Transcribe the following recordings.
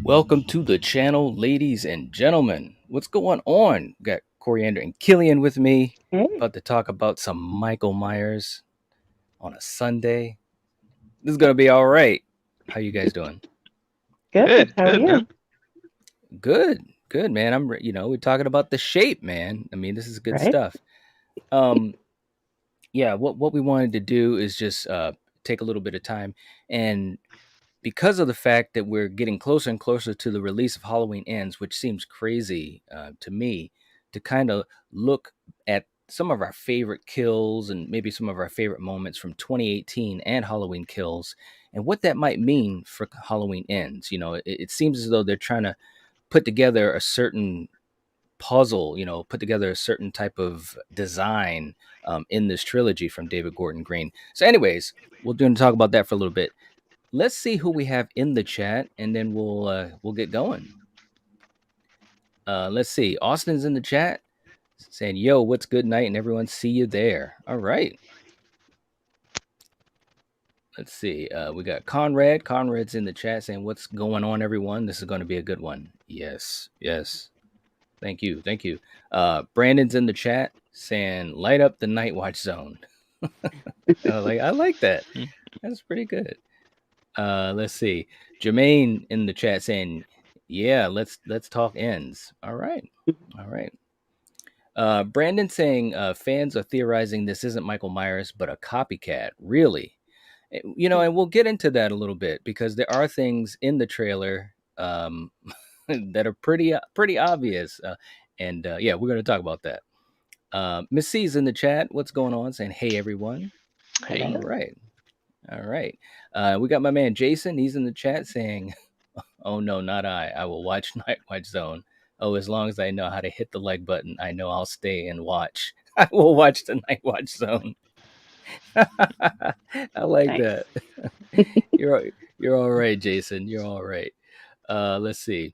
Welcome to the channel, ladies and gentlemen. What's going on? Got Coriander and Killian with me. Hey, About to talk about some Michael Myers on a Sunday. This is gonna be all right. How you guys doing? good. Good, How are good, you? man. Good, good, man. We're talking about the shape, man. I mean, this is good Right? stuff. Um, yeah. What we wanted to do is just take a little bit of time and because of the fact that we're getting closer and closer to the release of Halloween Ends, which seems crazy to me, to kind of look at some of our favorite kills and maybe some of our favorite moments from 2018 and Halloween Kills, and what that might mean for Halloween Ends. It seems as though they're trying to put together a certain puzzle, put together a certain type of design in this trilogy from David Gordon Green. So, anyways, we're going to talk about that for a little bit. Let's see who we have in the chat, and then we'll get going. Let's see. Austin's in the chat saying, "Yo, what's good night?" and everyone see you there. All right. Let's see. We got Conrad. Conrad's in the chat saying, "What's going on, everyone? This is going to be a good one." Yes, yes. Thank you, thank you. Brandon's in the chat saying, "Light up the night watch zone." I like that. Hmm. That's pretty good. Let's see. Jermaine in the chat saying, "Yeah, let's talk ends." All right, all right. Brandon saying, "Fans are theorizing this isn't Michael Myers but a copycat." Really, and we'll get into that a little bit because there are things in the trailer that are pretty obvious, and yeah, we're going to talk about that. Miss C's in the chat. What's going on? Saying, "Hey, everyone." All Hey, Hello. right. All right. We got my man Jason. He's in the chat saying, "Oh no, not I. I will watch Night Watch Zone. Oh, as long as I know how to hit the like button, I know I'll stay and watch. I will watch the Night Watch Zone." I like that. Nice. You're you're all right, Jason. You're all right. Let's see.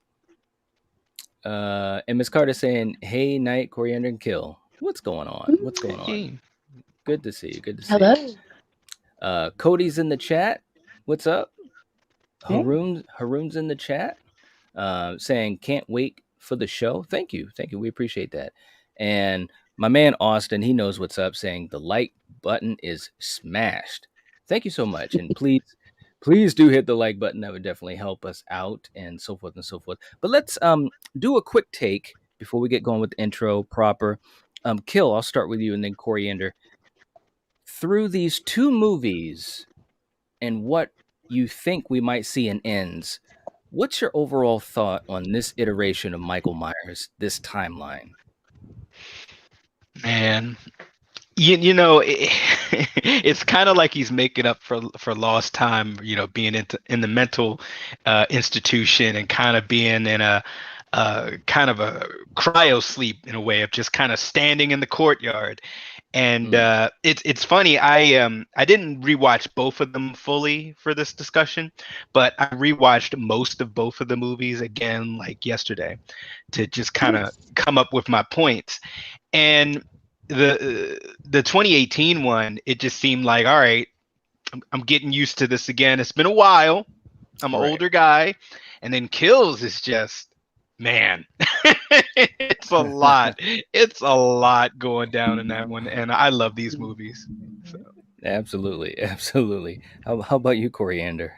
And Miss Carter saying, "Hey, Night Coriander and Kill. What's going on? What's going on? hey. Good to see you. Good to see Hello. you." Cody's in the chat. What's up? Hey. Haroon's in the chat, saying can't wait for the show. Thank you. We appreciate that. And my man Austin, he knows what's up, saying the like button is smashed. Thank you so much, and please do hit the like button. That would definitely help us out, and so forth and so forth. But let's do a quick take before we get going with the intro proper. Kill, I'll start with you, and then Coriander. Through these two movies, and what you think we might see in ends, what's your overall thought on this iteration of Michael Myers, this timeline? Man, it's kind of like he's making up for lost time. Being in the mental institution and kind of being in a kind of a cryo sleep in a way of just kind of standing in the courtyard. And Mm, it's funny. I didn't rewatch both of them fully for this discussion, but I rewatched most of both of the movies again like yesterday to just kind of Nice. come up with my points. And the 2018 one, it just seemed like, all right, I'm getting used to this again. It's been a while. I'm an right. older guy, and then Kills is just, man, it's a lot. It's a lot going down in that one, and I love these movies. So. Absolutely, absolutely. How about you, Coriander?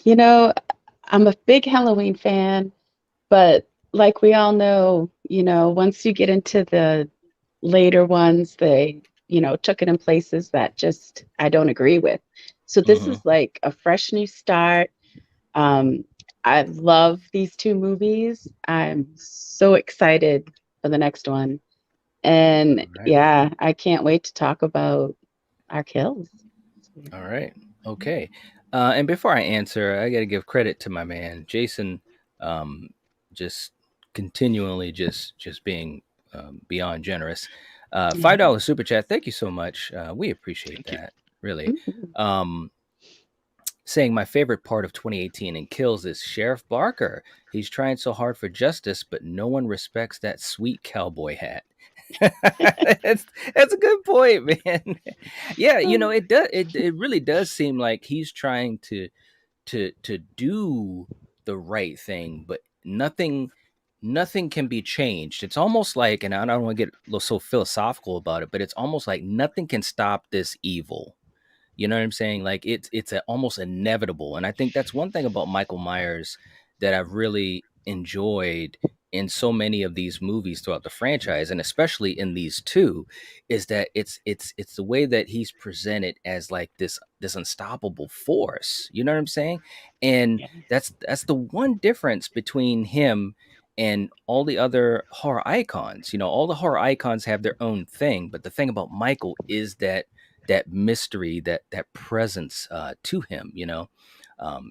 You know, I'm a big Halloween fan, but like we all know, once you get into the later ones, they, took it in places that just I don't agree with. So this Hmm. is like a fresh new start. Um, I love these two movies. I'm so excited for the next one. All And right. yeah, I can't wait to talk about our kills. All right. Okay. And before I answer, I got to give credit to my man Jason, um, just continually just being beyond generous. Yeah. $5 super chat. Thank you so much. We appreciate Thank you. that. Really. Mhm. Um, saying my favorite part of 2018 and kills is Sheriff Barker. He's trying so hard for justice, but no one respects that sweet cowboy hat. That's a good point, man. Yeah, it does. It really does seem like he's trying to do the right thing, but nothing can be changed. It's almost like, and I don't want to get a little so philosophical about it, but it's almost like nothing can stop this evil. You know what I'm saying? Like it's almost inevitable. And I think that's one thing about Michael Myers that I've really enjoyed in so many of these movies throughout the franchise, and especially in these two, is that it's the way that he's presented as like this unstoppable force. You know what I'm saying? And Yeah. that's the one difference between him and all the other horror icons. You know, all the horror icons have their own thing, but the thing about Michael is that mystery, that presence to him. You know,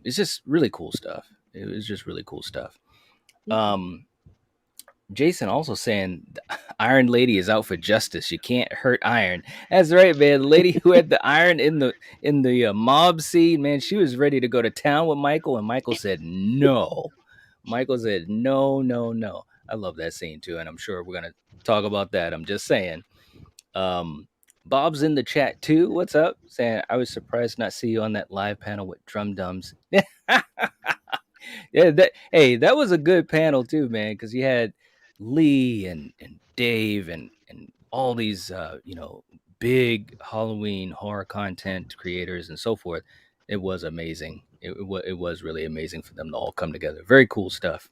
it's just really cool stuff. It was just really cool stuff. Yeah. Um, Jason also saying Iron Lady is out for justice. You can't hurt Iron. That's right, man. The lady who had the iron in the mob scene, man, she was ready to go to town with Michael, and Michael said no. Michael said no, no, no. I love that scene too, and I'm sure we're gonna talk about that. I'm just saying. Um, Bob's in the chat too. What's up? Saying I was surprised not see you on that live panel with Drum Dums. Yeah, that was a good panel too, man, because you had Lee and Dave and all these big Halloween horror content creators and so forth. It was amazing. It was really amazing for them to all come together. Very cool stuff.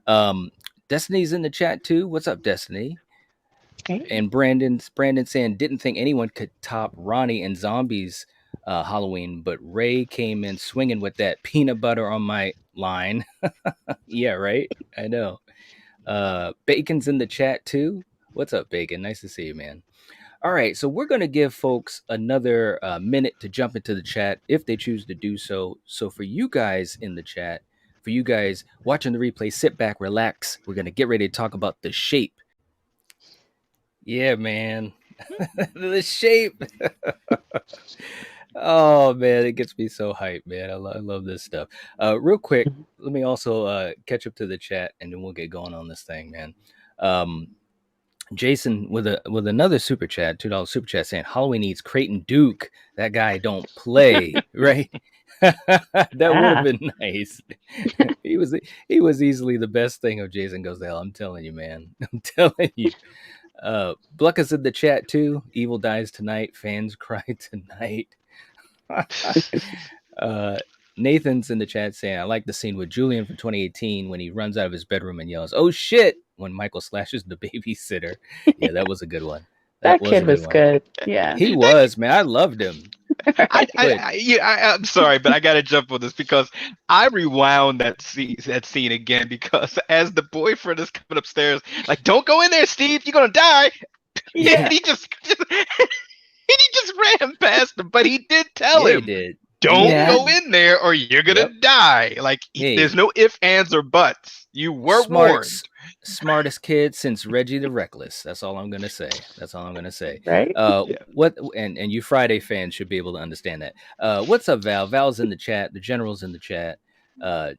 Um, Destiny's in the chat too. What's up, Destiny? Great. And Brandon saying didn't think anyone could top Ronnie and Zombies Halloween, but Ray came in swinging with that peanut butter on my line. Yeah, right. I know. Bacon's in the chat too. What's up, Bacon? Nice to see you, man. All right, so we're going to give folks another minute to jump into the chat if they choose to do so. So for you guys in the chat, for you guys watching the replay, sit back, relax. We're going to get ready to talk about the shape. Yeah, man. The shape. Oh man, it gets me so hyped, man. I love this stuff. Real quick, let me also catch up to the chat, and then we'll get going on this thing, man. Jason with another super chat, $2 super chat, saying Halloween needs Creighton Duke. That guy don't play, right? That would have Yeah. been nice. he was easily the best thing of Jason Goes to Hell. I'm telling you, man. I'm telling you. Blucka's in the chat too. Evil dies tonight. Fans cry tonight. Nathan's in the chat saying, I like the scene with Julian from 2018 when he runs out of his bedroom and yells, "Oh shit!" when Michael slashes the babysitter. Yeah, that was a good one. That That was a kid good was one. good. Yeah. He was, man. I loved him. I'm sorry, but I gotta jump on this because I rewound that scene again because as the boyfriend is coming upstairs, like, "Don't go in there, Steve. You're gonna die." Yeah. And he just ran past him, but he did tell Yeah, he him, did. "Don't Yeah. go in there or you're gonna Yep. die." Like, Hey. there's no ifs, ands, or buts. You were warned. Smartest kid since Reggie the Reckless. That's all I'm gonna say. That's all I'm gonna say. Right? Yeah. What and you Friday fans should be able to understand that. What's up, Val? Val's in the chat. The general's in the chat.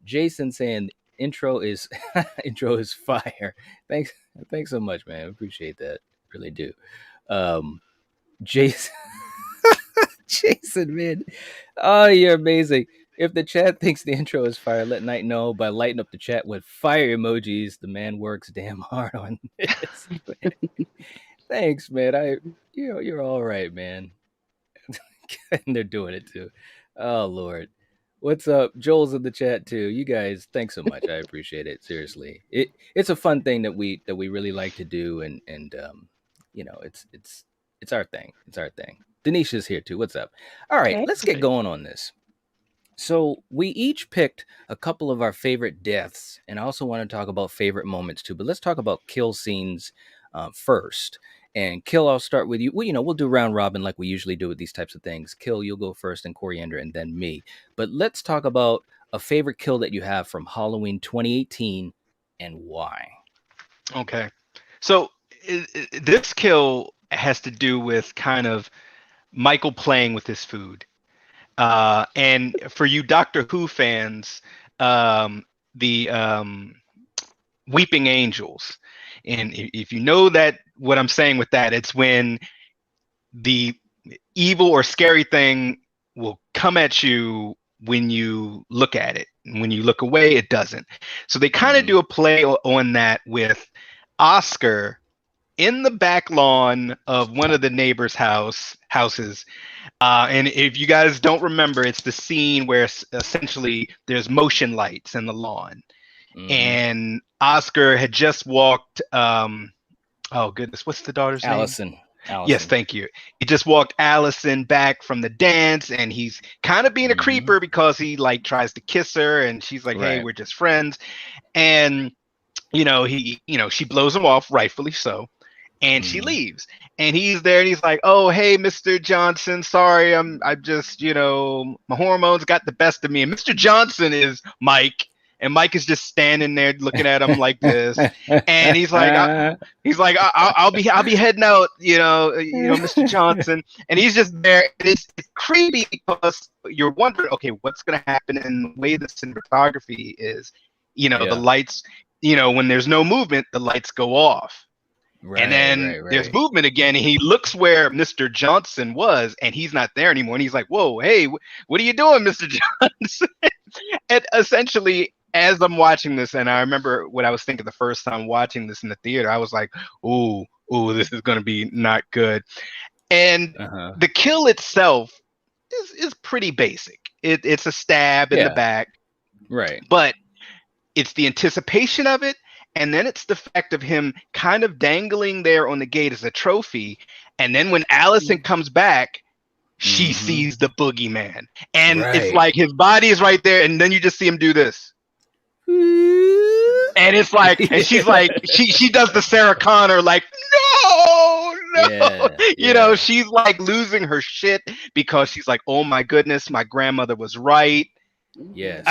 Jason saying intro is intro is fire. Thanks so much, man. I appreciate that. Really do. Jason Jason, man. Oh, you're amazing. If the chat thinks the intro is fire, let Knight know by lighting up the chat with fire emojis. The man works damn hard on this. Thanks, man. You're all right, man. And they're doing it too. Oh Lord. What's up? Joel's in the chat too. You guys, thanks so much. I appreciate it. Seriously. It's a fun thing that we really like to do, and it's our thing. It's our thing. Denisha's here too. What's up? All right, Okay. let's get going on this. So we each picked a couple of our favorite deaths, and I also want to talk about favorite moments too. But let's talk about kill scenes first. And Kill, I'll start with you. We'll do round robin like we usually do with these types of things. Kill, you'll go first, and Coriander, and then me. But let's talk about a favorite kill that you have from Halloween 2018 and why. Okay. So this kill has to do with kind of Michael playing with his food. And for you Doctor Who fans, the Weeping Angels. And if you know that, what I'm saying with that, it's when the evil or scary thing will come at you when you look at it. When you look away, it doesn't. So they kind of do a play on that with Oscar in the back lawn of one of the neighbors' houses. And if you guys don't remember, it's the scene where essentially there's motion lights in the lawn. And Oscar had just walked. Oh goodness, what's the daughter's name? Allison. Yes, thank you. He just walked Allison back from the dance, and he's kind of being a creeper because he like tries to kiss her, and she's like, "Hey, we're just friends." And she blows him off, rightfully so, and she leaves. And he's there, and he's like, "Oh, hey, Mr. Johnson, sorry, I'm just, my hormones got the best of me." And Mr. Johnson is Mike. And Mike is just standing there looking at him like this, and he's like, I'll be heading out, Mr. Johnson, and he's just there. It's creepy because you're wondering, okay, what's gonna happen? And the way the cinematography is, the lights, when there's no movement, the lights go off, and then there's movement again, and he looks where Mr. Johnson was, and he's not there anymore, and he's like, "Whoa, hey, what are you doing, Mr. Johnson?" And essentially, as I'm watching this, and I remember what I was thinking the first time watching this in the theater, I was like, ooh, this is going to be not good. And the kill itself is pretty basic. It's a stab in the back. Right. But it's the anticipation of it, and then it's the fact of him kind of dangling there on the gate as a trophy. And then when Allison comes back, she sees the boogeyman. And it's like his body is right there, and then you just see him do this. And it's like, and she's like, she does the Sarah Connor, like, no, she's like losing her shit because she's like, oh my goodness, my grandmother was right. Yes.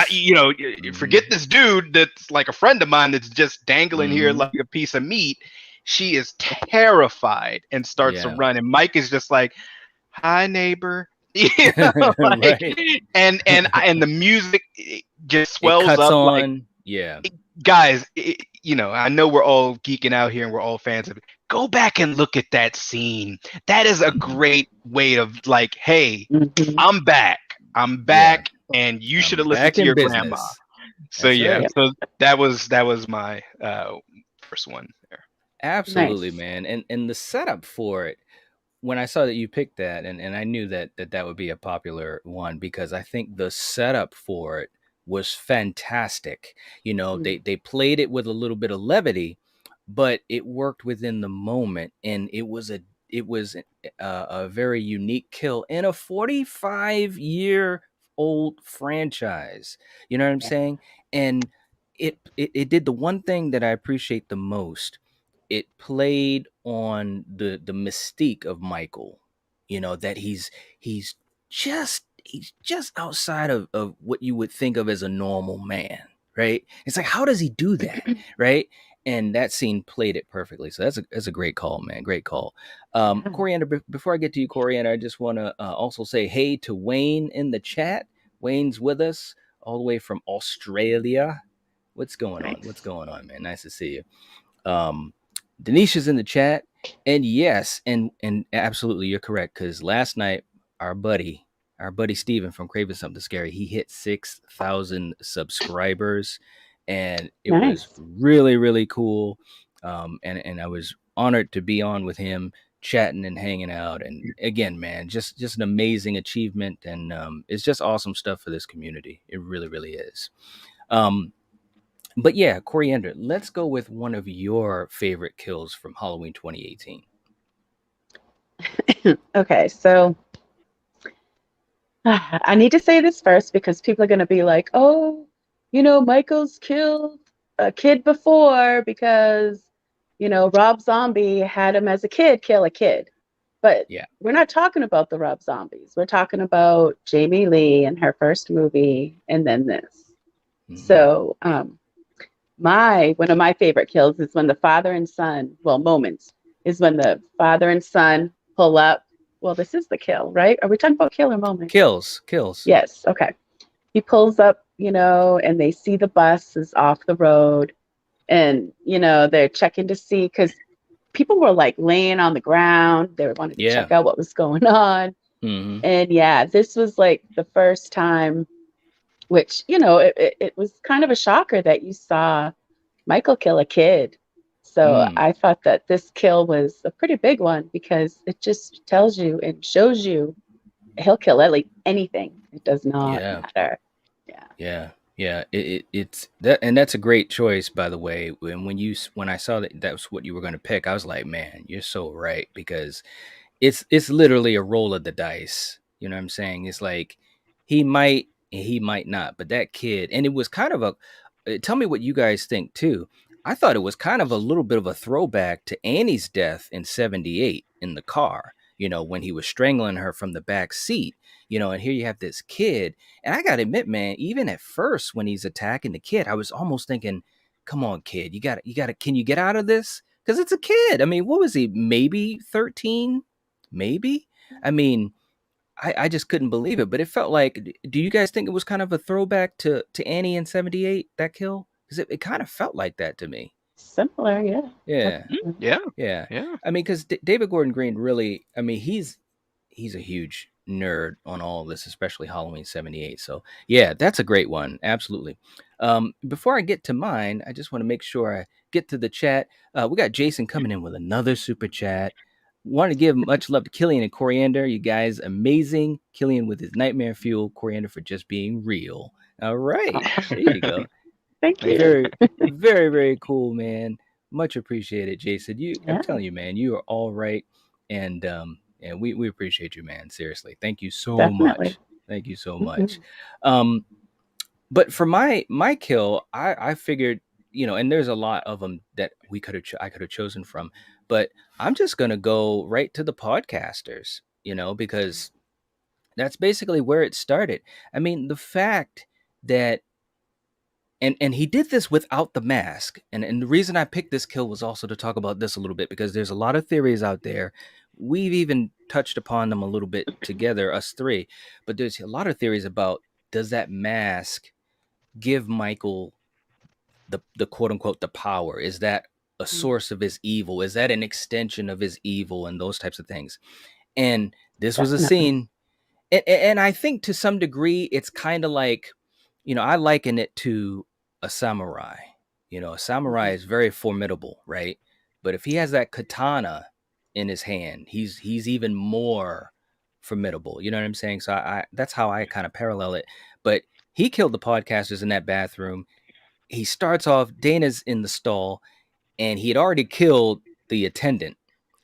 Forget this dude that's like a friend of mine that's just dangling here like a piece of meat. She is terrified and starts to run, and Mike is just like, hi, neighbor. And the music just swells up on. Guys, I know we're all geeking out here and we're all fans of it. Go back and look at that scene. That is a great way of like, hey, I'm back, and you should have listened to your grandma. So so that was my first one there. Absolutely, man. And the setup for it, when I saw that you picked that, and I knew that would be a popular one, because I think the setup for it was fantastic. They played it with a little bit of levity, but it worked within the moment, and it was a very unique kill in a 45-year-old franchise. You know what I'm saying? And it did the one thing that I appreciate the most. It played on the mystique of Michael, that he's just outside of what you would think of as a normal man, right? It's like, how does he do that, right? And that scene played it perfectly. So that's a great call, man. Great call. Coriander, before I get to you, Coriander, I just want to also say hey to Wayne in the chat. Wayne's with us all the way from Australia. What's going on? What's going on, man? Nice to see you. Denisha's in the chat, and yes, and absolutely, you're correct, because last night our buddy Steven from Craving Something Scary, he hit 6,000 subscribers, and it was really, really cool. And I was honored to be on with him, chatting and hanging out. And again, man, just an amazing achievement, and it's just awesome stuff for this community. It really, really is. But yeah, Coriander, let's go with one of your favorite kills from Halloween 2018. Okay, so I need to say this first because people are going to be like, oh, Michael's killed a kid before because, Rob Zombie had him as a kid kill a kid. But we're not talking about the Rob Zombies. We're talking about Jamie Lee in her first movie, and then this. So one of my favorite kills is when the father and son, moments, is when the father and son pull up. Well, this is the kill, right? Are we talking about kill or moment? Kills. Yes, okay. He pulls up, and they see the bus is off the road, and, they're checking to see, because people were like laying on the ground. They wanted to check out what was going on. And this was like the first time which, you know, it was kind of a shocker that you saw Michael kill a kid. So Mm, I thought that this kill was a pretty big one because it just tells you and shows you he'll kill like anything. It does not yeah. matter. Yeah. Yeah, yeah, it's that, and that's a great choice, by the way. When I saw that that was what you were going to pick, I was like, man, you're so right, because it's literally a roll of the dice. You know what I'm saying? It's like he might and he might not, but that kid, and it was kind of a. Tell me what you guys think too. I thought it was kind of a little bit of a throwback to Annie's death in '78 in the car. You know, when he was strangling her from the back seat. You know, and here you have this kid, and I gotta admit, man, even at first when he's attacking the kid, I was almost thinking, "Come on, kid, you got to, can you get out of this?" Because it's a kid. I mean, what was he? Maybe 13, maybe. I mean, I just couldn't believe it. But it felt like. Do you guys think it was kind of a throwback to Annie in '78, that kill? Because it kind of felt like that to me. Similar, yeah. Yeah. Mm, Definitely. yeah, Yeah. yeah. I mean, because David Gordon Green really, I mean, he's a huge nerd on all of this, especially Halloween '78. So yeah, that's a great one. Absolutely. Before I get to mine, I just want to make sure I get to the chat. We got Jason coming in with another super chat. Want to give much love to Killian and Coriander. You guys amazing. Killian with his nightmare fuel, Coriander for just being real. All right. Oh, There you go. thank you. Very, very, very cool, man. Much appreciated, Jason. I'm Yeah, telling you, man, you are all right, and we appreciate you, man. Seriously, thank you so definitely. much. Thank you so much. Mhm. Um, but for my kill, I figured, and there's a lot of them that I could have chosen from, but I'm just gonna go right to the podcasters, because that's basically where it started. I mean, the fact that and he did this without the mask, and the reason I picked this kill was also to talk about this a little bit, because there's a lot of theories out there. We've even touched upon them a little bit together, us three, but there's a lot of theories about, does that mask give Michael the quote unquote the power? Is that a source of his evil? Is that an extension of his evil, and those types of things? And this was a Definitely. scene, and I think to some degree it's kind of like, I liken it to a samurai. A samurai Mhm. is very formidable, right? But if he has that katana in his hand, he's even more formidable. You know what I'm saying? So I that's how I kind of parallel it. But he killed the podcasters in that bathroom. He starts off, Dana's in the stall, and he had already killed the attendant,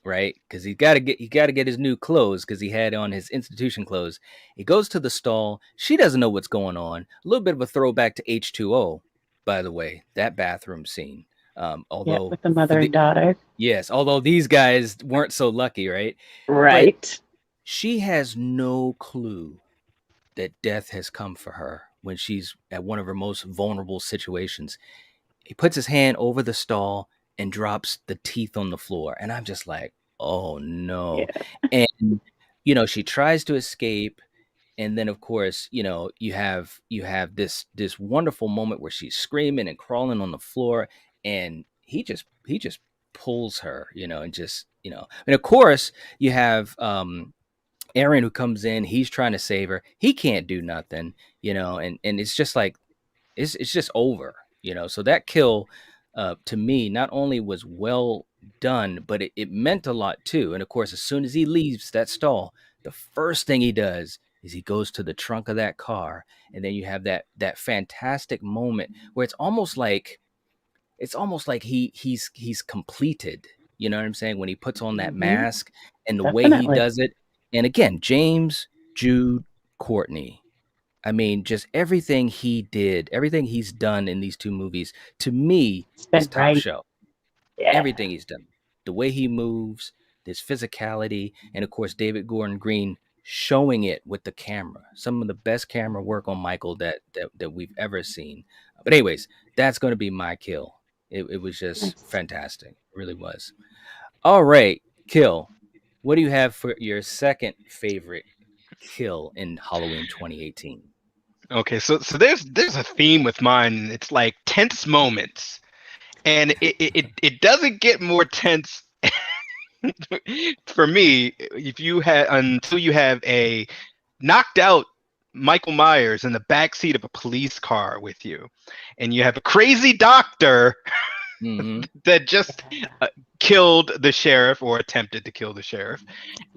right? Because he got to get his new clothes, because he had on his institution clothes. He goes to the stall. She doesn't know what's going on. A little bit of a throwback to H2O, by the way, that bathroom scene. Yeah, Although with the for mother and the daughter. Yes, although these guys weren't so lucky, right? But Right. she has no clue that death has come for her when she's at one of her most vulnerable situations. He puts his hand over the stall and drops the teeth on the floor. And I'm just like, oh no. Yeah. And she tries to escape. And then of course, you have this wonderful moment where she's screaming and crawling on the floor, and he just pulls her, and just, and of course you have Aaron, who comes in, he's trying to save her. He can't do nothing, and it's just like, it's just over, so that kill, to me, not only was well done, but it meant a lot too. And of course, as soon as he leaves that stall, the first thing he does is he goes to the trunk of that car, and then you have that fantastic moment where it's almost like he's completed. You know what I'm saying? When he puts on that Hmm. mask and the way he Definitely. does it. And again, James Jude Courtney, I mean, just everything he did, everything he's done in these two movies, to me, It's is been top right. shelf. Yeah. Everything he's done, the way he moves, his physicality, and of course, David Gordon Green showing it with the camera. Some of the best camera work on Michael that we've ever seen. But anyways, that's going to be my kill. It was just Nice. fantastic. It really was. All right, kill. What do you have for your second favorite kill in Halloween 2018? Okay, so there's a theme with mine. It's like tense moments, and it doesn't get more tense for me if you had until you have a knocked out Michael Myers in the back seat of a police car with you, and you have a crazy doctor Mm-hmm. that just killed the sheriff or attempted to kill the sheriff.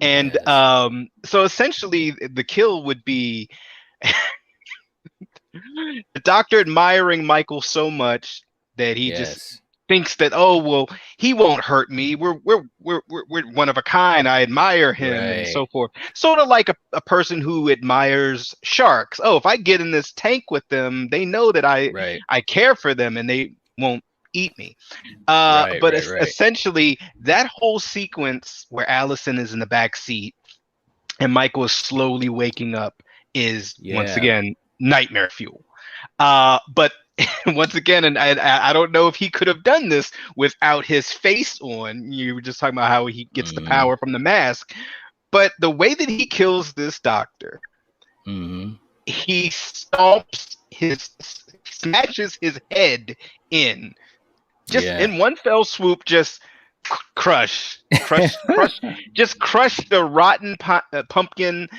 And Yes. so essentially the kill would be the doctor admiring Michael so much that he just Yes. thinks that, oh well, he won't hurt me. We're one of a kind. I admire him and Right. so forth. Sort of like a person who admires sharks. Oh, if I get in this tank with them, they know that Right. I care for them and they won't eat me. Right. But Right. Right. essentially, that whole sequence where Allison is in the back seat and Michael is slowly waking up is once Yeah. again nightmare fuel. But once again, and I don't know if he could have done this without his face on. You were just talking about how he gets the Mm-hmm. power from the mask, but the way that he kills this doctor, Mm-hmm. he smashes his head in, just Yeah. in one fell swoop, just crush, just crush the rotten pumpkin.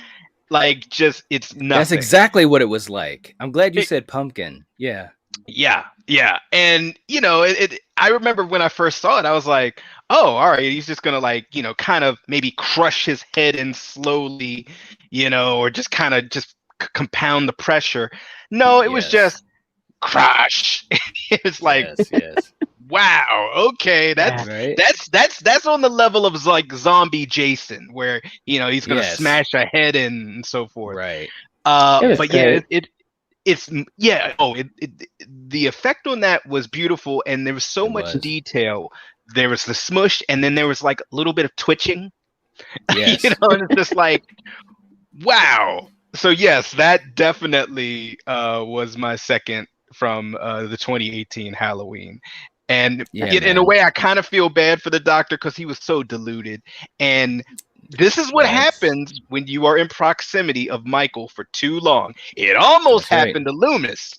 Like, just, it's That's nothing. exactly what it was like. I'm glad you said pumpkin. Yeah. Yeah. And I remember when I first saw it, I was like, oh, all right, he's just gonna, like, kind of maybe crush his head in slowly, or just kind of just compound the pressure. No, it was Yes. just crush. It's like, Yes. Yes. wow, okay, Yeah. Right. that's on the level of like zombie Jason, where he's gonna Yes. smash a head in and so forth. Right. It was But yeah, great. it's yeah. Oh, the effect on that was beautiful, and there was so It much was. detail. There was the smush, and then there was like a little bit of twitching. Yes. And it's just like, wow. So yes, that definitely was my second from the 2018 Halloween. And Yeah, in a man. way, I kind of feel bad for the doctor because he was so deluded. And this is what That's happens when you are in proximity of Michael for too long. It almost that's right. happened to Loomis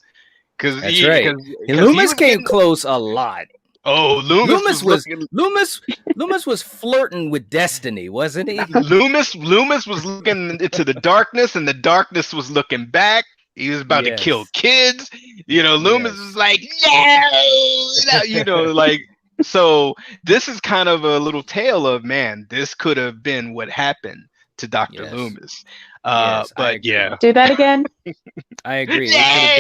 because That's he right. because And because he Loomis was came getting, close a lot. oh, Loomis Loomis was was looking. Loomis Loomis was flirting with destiny, wasn't he? Loomis was looking into the darkness, and the darkness was looking back. He was about to kill Yes. kids. Loomis is Yes. like, no, like, so this is kind of a little tale of, man, this could have been what happened to Dr. Yes. Loomis. Yes, I But agree. yeah. Do that again. I agree. It could have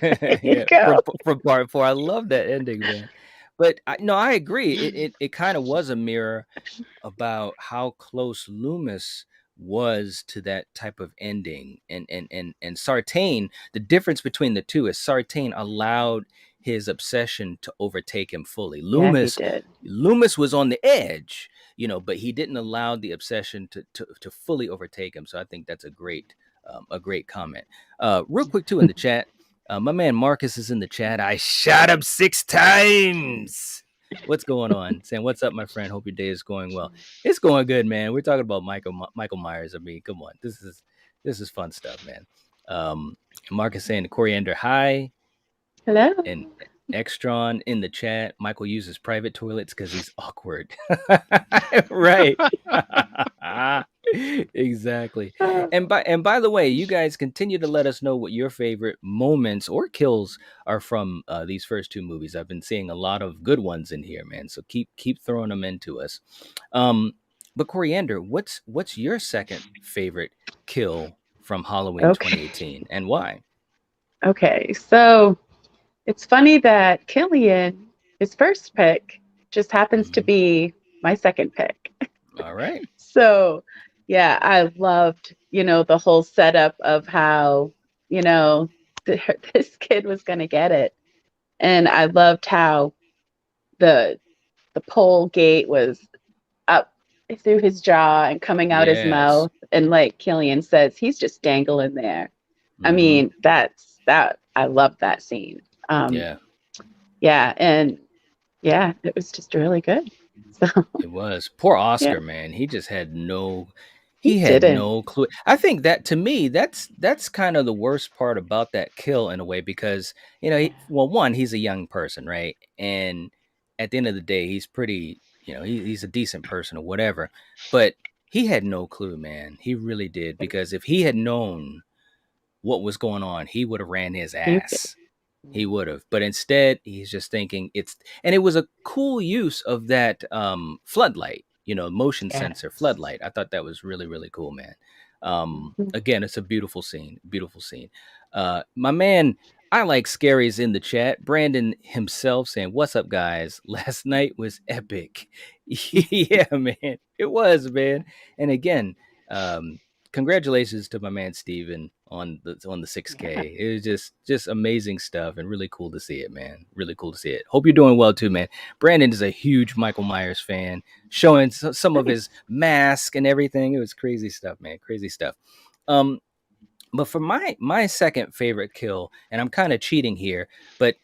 been There you yeah, go. from part four. I love that ending, man. But no, I agree. It kind of was a mirror about how close Loomis was to that type of ending, and Sartain. The difference between the two is Sartain allowed his obsession to overtake him fully. Yeah, he did. Loomis was on the edge, but he didn't allow the obsession to fully overtake him. So I think that's a great comment. Real quick too in the chat. My man Marcus is in the chat. I shot him 6 times. What's going on? Saying, what's up, my friend? Hope your day is going well. It's going good, man. We're talking about Michael Myers. I mean, come on. This is fun stuff, man. Marcus saying the coriander hi, Hello. and Extron in the chat. Michael uses private toilets because he's awkward. Right. Exactly. And by the way, you guys continue to let us know what your favorite moments or kills are from these first two movies. I've been seeing a lot of good ones in here, man. So keep throwing them into us. But Coriander, what's your second favorite kill from Halloween Okay. 2018, and why? Okay. So it's funny that Killian, his first pick, just happens to Mhm. be my second pick. All right. So, yeah, I loved, the whole setup of how, you know, this kid was going to get it. And I loved how the pole gate was up through his jaw and coming out his Yes. mouth. And like Killian says, he's just dangling there. I Hmm. mean, I love that scene. Yeah, Yeah, and yeah, it was just really good. So, it was. Poor yeah, Oscar, man. He just had no he he had didn't. no clue. I think that to me, that's kind of the worst part about that kill in a way, because well, one, he's a young person, right? And at the end of the day, he's pretty, he's a decent person or whatever. But he had no clue, man. He really did, because if he had known what was going on, he would have ran his You could. ass. He would have. But instead, he's just thinking it's, and it was a cool use of that floodlight, motion sensor Yes. floodlight. I thought that was really, really cool, man. Mhm. Again, it's a beautiful scene. Beautiful scene. My man, I like Scary's in the chat. Brandon himself saying, "What's up, guys? Last night was epic." Yeah, man, it was, man. And again, um, congratulations to my man Steven on the 6K. It was just amazing stuff and really cool to see it, man. Really cool to see it. Hope you're doing well too, man. Brandon is a huge Michael Myers fan, showing some of his Nice. mask and everything. It was crazy stuff, man. Crazy stuff. Um, but for my second favorite kill, and I'm kind of cheating here, but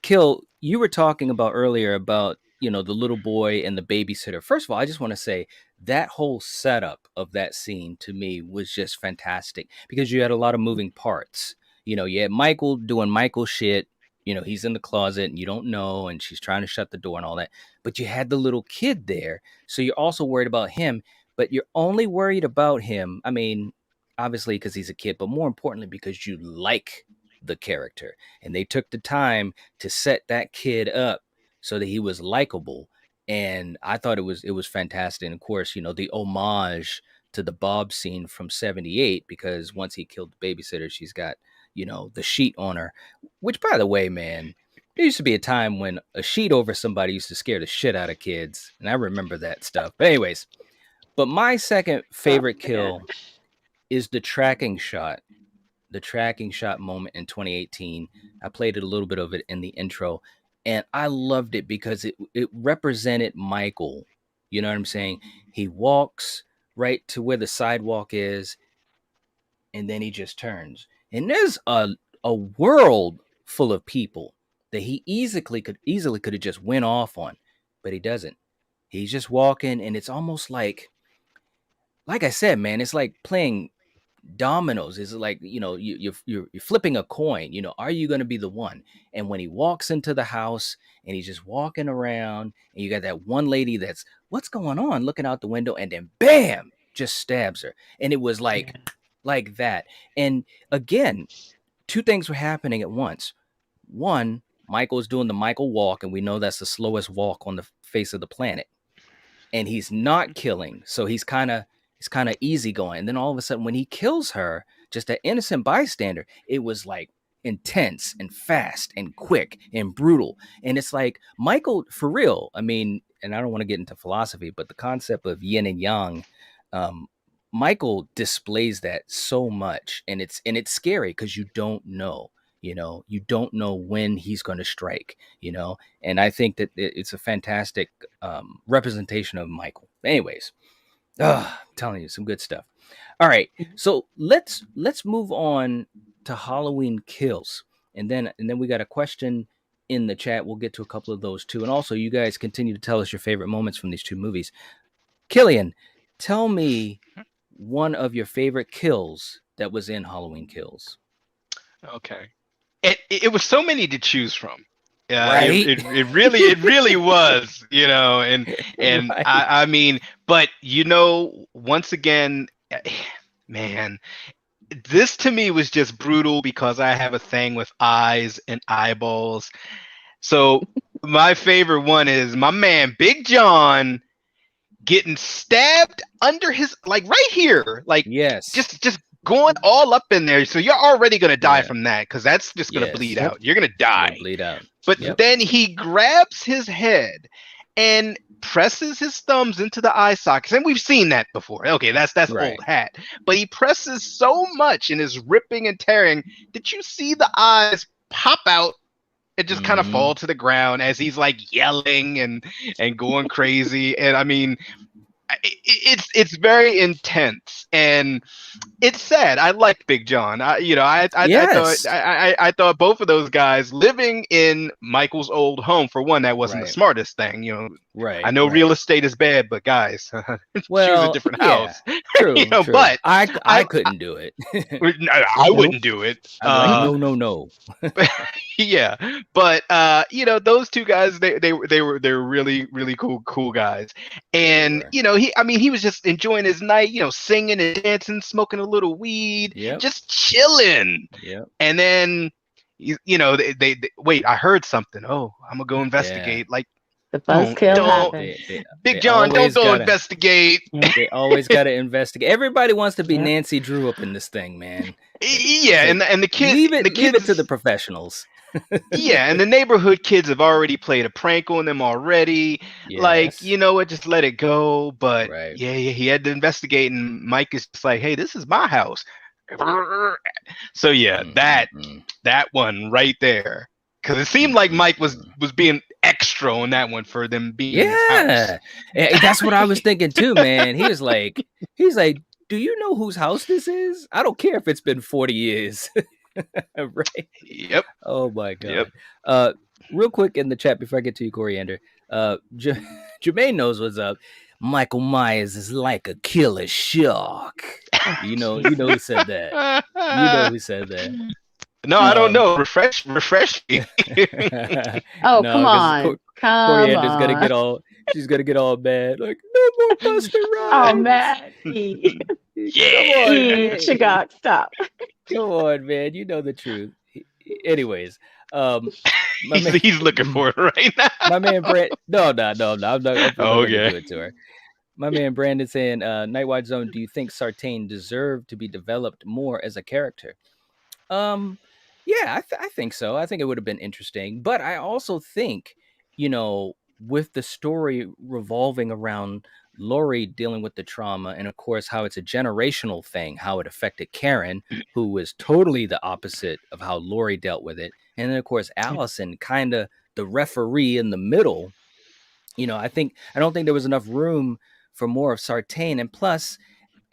Kill, you were talking about earlier about, the little boy and the babysitter. First of all, I just want to say that whole setup of that scene to me was just fantastic because you had a lot of moving parts. You had Michael doing Michael shit. He's in the closet and you don't know, and she's trying to shut the door and all that. But you had the little kid there. So you're also worried about him, but you're only worried about him. I mean, obviously because he's a kid, but more importantly because you like the character. And they took the time to set that kid up so that he was likable. And I thought it was fantastic. And of course, the homage to the Bob scene from 78, because once he killed the babysitter, she's got, the sheet on her. Which, by the way, man, there used to be a time when a sheet over somebody used to scare the shit out of kids. And I remember that stuff. But anyways, but my second Oh favorite man. kill is the tracking shot moment in 2018. I played it a little bit of it in the intro, and I loved it because it represented Michael. You know what I'm saying? He walks right to where the sidewalk is, and then he just turns. And there's a world full of people that he easily could have just went off on, but he doesn't. He's just walking, and it's almost like I said, man, it's like playing dominoes. Is like, you're flipping a coin. Are you going to be the one? And when he walks into the house and he's just walking around, and you got that one lady that's, what's going on, looking out the window, and then bam, just stabs her. And it was Yeah. like that. And again, two things were happening at once. One, Michael's doing the Michael walk, and we know that's the slowest walk on the face of the planet, and he's not killing. So he's kind of easy going. And then all of a sudden, when he kills her, just an innocent bystander, it was like intense and fast and quick and brutal. And it's like Michael, for real. I mean, and I don't want to get into philosophy, but the concept of yin and yang, um, Michael displays that so much, and it's scary because you don't know. You don't know when he's going to strike. And I think that it's a fantastic representation of Michael. Anyways, I'm telling you, some good stuff. All right, so let's move on to Halloween kills, and then we got a question in the chat. We'll get to a couple of those too, and also you guys continue to tell us your favorite moments from these two movies. Killian, tell me one of your favorite kills that was in Halloween Kills. Okay. It was so many to choose from. Right? It really was, and Right. I mean, but once again, man, this to me was just brutal because I have a thing with eyes and eyeballs. So my favorite one is my man Big John getting stabbed under his, like, right here, like Yes. just going all up in there. So you're already gonna die Yeah. from that, because that's just gonna bleed Yes. Yep. out. You're gonna You're gonna die. bleed out. But Yep. then he grabs his head and presses his thumbs into the eye sockets, and we've seen that before. Okay, that's Right. old hat. But he presses so much and is ripping and tearing that you see the eyes pop out and just kind of Hmm. fall to the ground as he's like yelling and going crazy. And I mean, it's very intense, and it's sad. I liked Big John. Yes. I thought both of those guys living in Michael's old home, for one, that wasn't the Right. smartest thing. I Right. know real Right. estate is bad, but guys, choose a Well, different yeah. house. True. True. But I I couldn't do it. I Nope. wouldn't do it. I'm like, no, no, no. Yeah, but those two guys, they were really really cool guys. Yeah, they And were. he was just enjoying his night, singing and dancing, smoking a little weed, Yep. just chilling. Yep. And then, they wait, I heard something. Oh, I'm gonna go investigate. Yeah. Like, The don't, buzzkill don't, happened. Big John, don't go investigate. Yeah. They always gotta investigate. Everybody wants to be Yep. Nancy Drew up in this thing, man. Yeah, It's like, and the kids, leave it kids, to the professionals. yeah, and the neighborhood kids have already played a prank on them already. Like, Yes. you know what, just let it go. But Right. yeah, he had to investigate, and Mike is just like, hey, this is my house. So yeah, that one right there, because it seemed like Mike was being extra on that one for them being in his house. Yeah, that's what I was thinking too, man. He's like, do you know whose house this is? I don't care if it's been 40 years. Right? Yep. Oh my god. Yep. Real quick in the chat before I get to you, Coriander. Jermaine knows what's up. Michael Myers is like a killer shark. You know who said that. You know who said that. No, I don't know. Refresh me. Oh, No, come 'cause on. Coriander's gonna get all. She's gonna get all mad. Like, no more Buster Oh, Rhymes. man. Yeah. Come on, man. Chagok, stop. Come on, man. You know the truth. Anyways, He's looking for it right now. my man Brand. No. I'm not gonna Okay. do it to her. My man Brandon saying, Nightwatch Zone, do you think Sartain deserved to be developed more as a character? Yeah, I think so. I think it would have been interesting. But I also think, with the story revolving around Lori dealing with the trauma, and of course, how it's a generational thing, how it affected Karen, who was totally the opposite of how Lori dealt with it. And then, of course, Allison, kind of the referee in the middle. I don't think there was enough room for more of Sartain. And plus,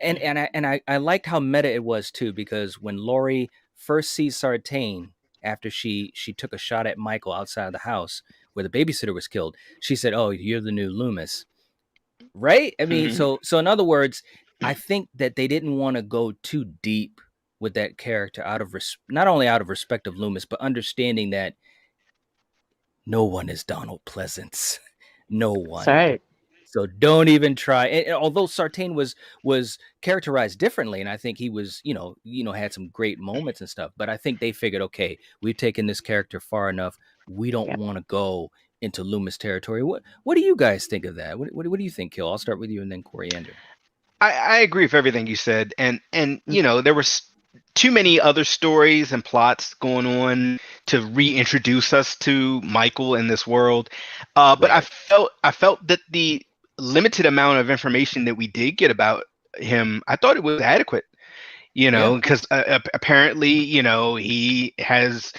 I liked how meta it was too, because when Lori first sees Sartain after she took a shot at Michael outside of the house where the babysitter was killed, she said, "Oh, you're the new Loomis." Right? I mean, so in other words, I think that they didn't want to go too deep with that character not only out of respect of Loomis, but understanding that no one is Donald Pleasance. No one. That's right. So don't even try. And although Sartain was characterized differently, and I think he was, had some great moments and stuff, but I think they figured, okay, we've taken this character far enough. We don't want to go into Loomis territory. What do you guys think of that? What do you think, Kill? I'll start with you and then Coriander. I agree with everything you said, and there was too many other stories and plots going on to reintroduce us to Michael in this world. But Right. I felt that the limited amount of information that we did get about him, I thought it was adequate. Because apparently, he has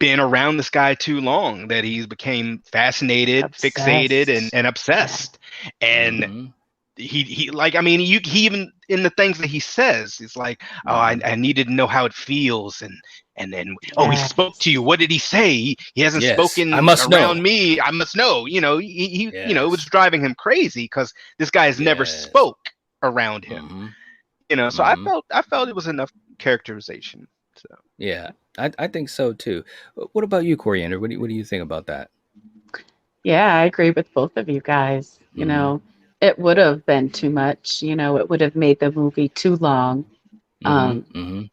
been around this guy too long, that he's became fascinated, fixated, and obsessed. And he like, I mean, he even in the things that he says, it's like, oh, I needed to know how it feels, and then he spoke to you. What did he say? He hasn't spoken around me. I must know. He it was driving him crazy because this guy has never spoke around him. So I felt it was enough characterization. So yeah, I think so too. What about you, Coriander? What do you think about that? Yeah, I agree with both of you guys. It would have been too much. It would have made the movie too long.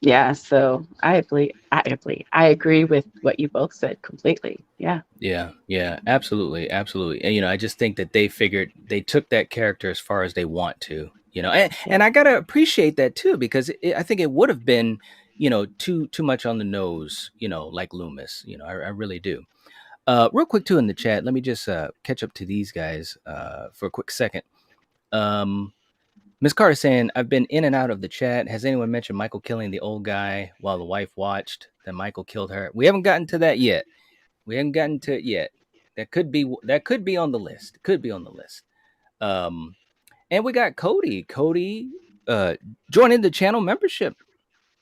Yeah, so I agree with what you both said completely. Yeah. Yeah, absolutely. And I just think that they figured they took that character as far as they want to, and I gotta appreciate that too, because I think it would have been, too much on the nose, like Loomis. I really do. Real quick too in the chat, let me just catch up to these guys for a quick second. Miss Carter saying, I've been in and out of the chat. Has anyone mentioned Michael killing the old guy while the wife watched? Then Michael killed her. We haven't gotten to that yet. That could be on the list. And we got Cody. Joining the channel membership.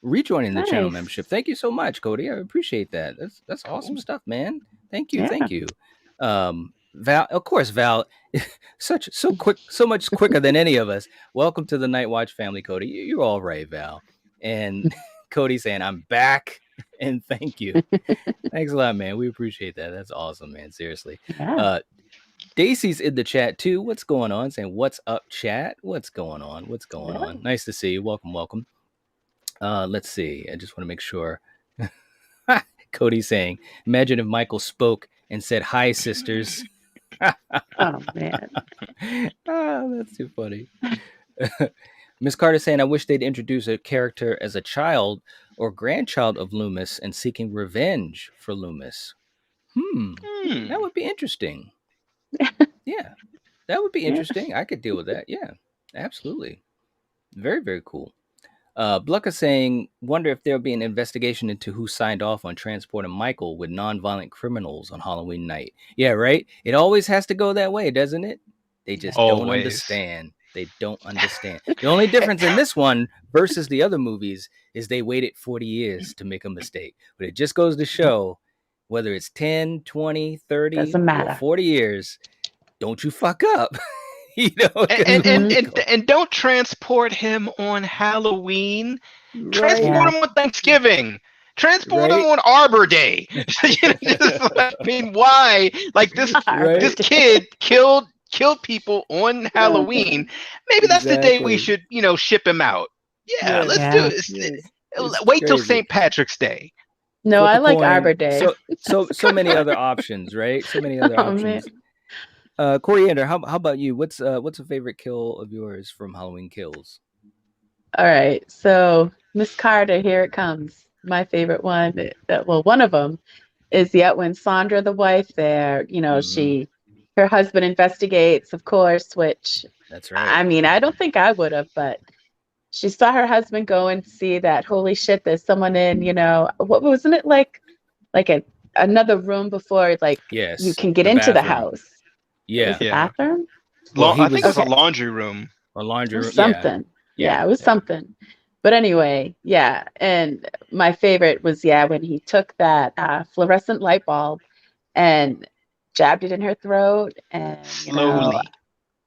Rejoining the channel membership. Thank you so much, Cody. I appreciate that. That's awesome stuff, man. Thank you. Val, of course, Val, so much quicker than any of us. Welcome to the Nightwatch family, Cody. You're all right, Val. And Cody saying, I'm back, and thank you. Thanks a lot, man. We appreciate that. That's awesome, man. Seriously. Yeah. Daisy's in the chat too. What's going on? Saying, "What's up, chat? What's going on? What's going Yeah. on? Nice to see you. Welcome, welcome." Let's see. I just want to make sure. Cody saying, "Imagine if Michael spoke and said, 'Hi, sisters.'" Oh man. That's too funny. Miss Carter saying, "I wish they'd introduce a character as a child or grandchild of Loomis and seeking revenge for Loomis. That would be interesting. Yeah, that would be Yeah. interesting. I could deal with that. Yeah, absolutely. Very, very cool." Blucka saying, "Wonder if there'll be an investigation into who signed off on transporting Michael with nonviolent criminals on Halloween night." Yeah, right? It always has to go that way, doesn't it? They just don't Always. understand. They don't understand. The only difference in this one versus the other movies is they waited 40 years to make a mistake. But it just goes to show whether it's 10, 20, 30, Doesn't or matter. 40 years, don't you fuck up. You know, 'cause And and, we and go- and don't transport him on Halloween. right, Transport Yeah. him on Thanksgiving. Transport him right, on Arbor Day. I mean, why? Like this Arbor this right. Day. kid killed people on Halloween. Maybe that's the day we Exactly. should, ship him out. Yeah, Yes, let's do Yeah. it. yes. It's Wait till crazy. St. Patrick's Day. No, Flip I a like coin. Arbor Day. So many other options, right? So many other Oh man. options. Coriander, how about you? What's a favorite kill of yours from Halloween Kills? All right. So Miss Carter, here it comes. My favorite one. Well, one of them is yet when Sandra, the wife, there. Mhm. Her husband investigates, of course. Which That's right. I mean, I don't think I would have, but she saw her husband go and see that. Holy shit! There's someone in. What wasn't it like another room before like you Yes, can get the into the bathroom. house. It was Yeah. the Yeah. bathroom? Well, he I think it was was a Okay. laundry room. a It laundry was room. Yeah, something. yeah, Yeah, it was yeah. something. But anyway, yeah. And my favorite was, yeah, when he took that fluorescent light bulb and jabbed it in her throat. And, Slowly.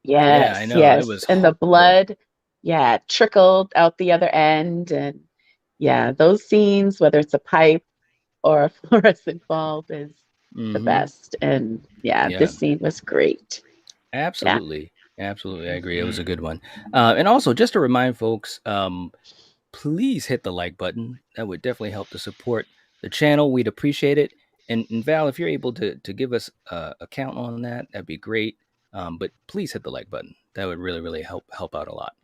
Yeah, I yes, know. It yes. was And the horrible. blood, yeah, trickled out the other end. And yeah, those scenes, whether it's a pipe or a fluorescent bulb, is the Hmm. best. And yeah, Yeah, this scene was great. Yeah. absolutely. Absolutely. I agree. It was a Mm. good one. And also, just to remind folks, please hit the like button. That would definitely help to support the channel. We'd appreciate it. And Val, if you're able to give us a count on that, that'd be great. But please hit the like button. That would really, really help out a lot.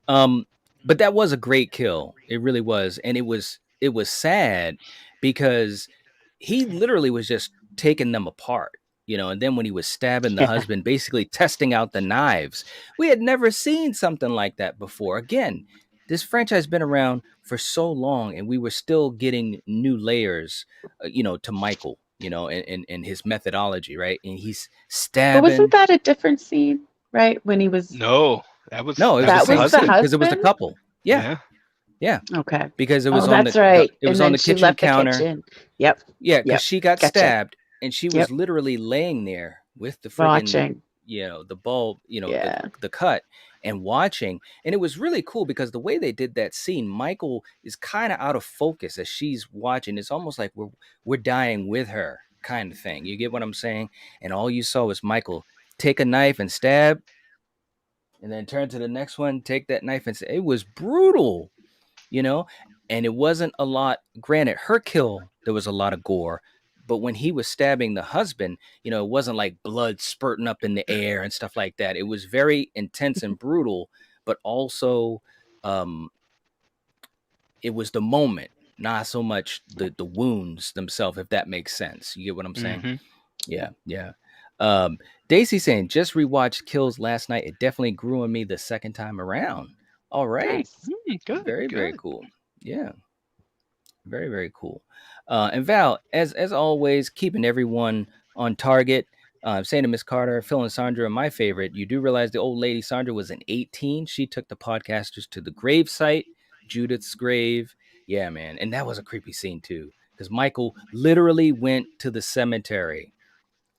Um, but that was a great kill. It really was, and it was sad because he literally was just taking them apart, and then when he was stabbing the Yeah. husband, basically testing out the knives. We had never seen something like that before. Again, this franchise been around for so long, and we were still getting new layers, to Michael, and his methodology, right? And he's But wasn't stabbing. that a different scene, right? When he was, No, that was No, it was that the was that the same was the scene husband. because it was the husband? couple. Yeah, Yeah. yeah, Okay. because it was Oh, on the, that's the right. it was And on then the she kitchen left the counter. kitchen. Yep. Yeah, because Yep. she got Gotcha. stabbed and she was Yep. literally laying there with the friggin', Watching. the bulb, the Yeah. the cut and watching. And it was really cool because the way they did that scene, Michael is kind of out of focus as she's watching. It's almost like we're dying with her kind of thing. You get what I'm saying? And all you saw was Michael take a knife and stab and then turn to the next one, take that knife and say it was brutal, you know and it wasn't a lot. Granted, her kill, there was a lot of gore, but when he was stabbing the husband, it wasn't like blood spurting up in the air and stuff like that. It was very intense and brutal, but also um it was the moment, not so much the wounds themselves, if that makes sense. You get what I'm saying? Hmm. Yeah, yeah. um Daisy saying, just rewatched Kills last night. It definitely grew on me the second time around. All right. Nice. Good, Very, very good. cool. Yeah. Very, very cool. And Val, as always, keeping everyone on target. Saying to Miss Carter, Phil and Sandra, my favorite. You do realize the old lady Sandra was an 18. She took the podcasters to the grave site, Judith's grave. Yeah, man, and that was a creepy scene too, because Michael literally went to the cemetery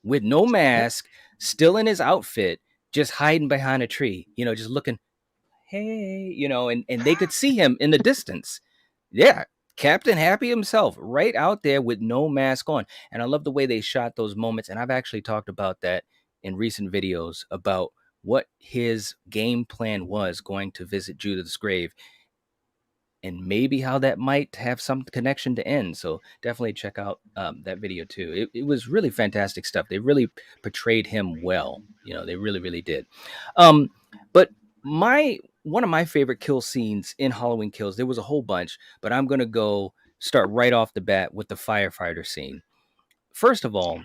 with no Yep. mask, still in his outfit, just hiding behind a tree. Just looking, hey, and they could see him in the distance. Yeah, Captain Happy himself, right out there with no mask on. And I love the way they shot those moments. And I've actually talked about that in recent videos about what his game plan was going to visit Judith's grave, and maybe how that might have some connection to end. So definitely check out that video too. It was really fantastic stuff. They really portrayed him well. They really, really did. But my one of my favorite kill scenes in Halloween Kills, there was a whole bunch, but I'm gonna go start right off the bat with the firefighter scene. First of all,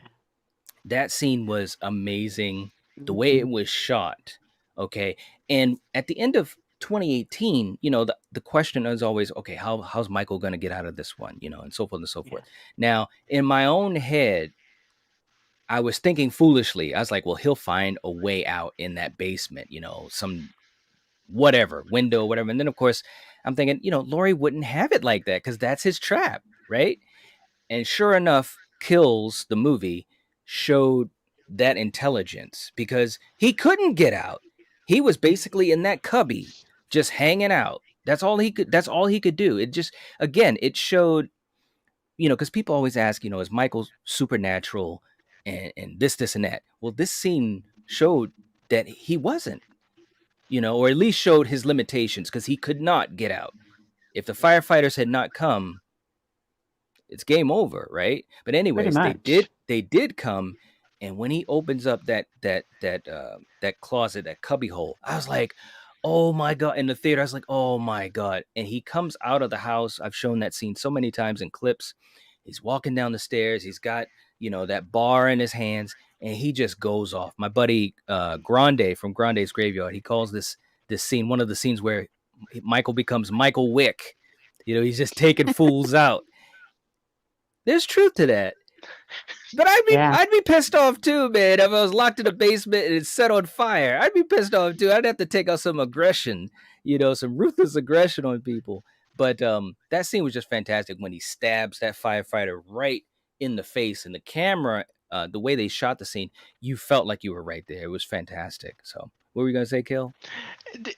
that scene was amazing. The way it Mhm. was shot, okay. And at the end of 2018, the question is always, okay, how's Michael going to get out of this one, and so forth and so Yeah. forth. Now, in my own head, I was thinking foolishly. I was like, well, he'll find a way out in that basement, some whatever window, whatever. And then, of course, I'm thinking, Laurie wouldn't have it like that because that's his trap, right? And sure enough, Kills, the movie, showed that intelligence because he couldn't get out. He was basically in that cubby, just hanging out. That's all he could do. It just, again, it showed, because people always ask, is Michael supernatural and this and that. Well, this scene showed that he wasn't, or at least showed his limitations because he could not get out. If the firefighters had not come, it's game over, right? But Pretty anyways, much. they did come, and when he opens up that closet, that cubby hole, I was like, oh my god! In the theater, I was like, oh my god! And he comes out of the house. I've shown that scene so many times in clips. He's walking down the stairs. He's got that bar in his hands, and he just goes off. My buddy Grande from Grande's Graveyard, he calls this scene one of the scenes where Michael becomes Michael Wick. He's just taking fools out. There's truth to that. But Yeah. I'd be pissed off too, man. If I was locked in a basement and it's set on fire, I'd be pissed off too. I'd have to take out some aggression, some ruthless aggression on people. But that scene was just fantastic when he stabs that firefighter right in the face, and the camera, the way they shot the scene, you felt like you were right there. It was fantastic. So, what were you gonna say, Kill?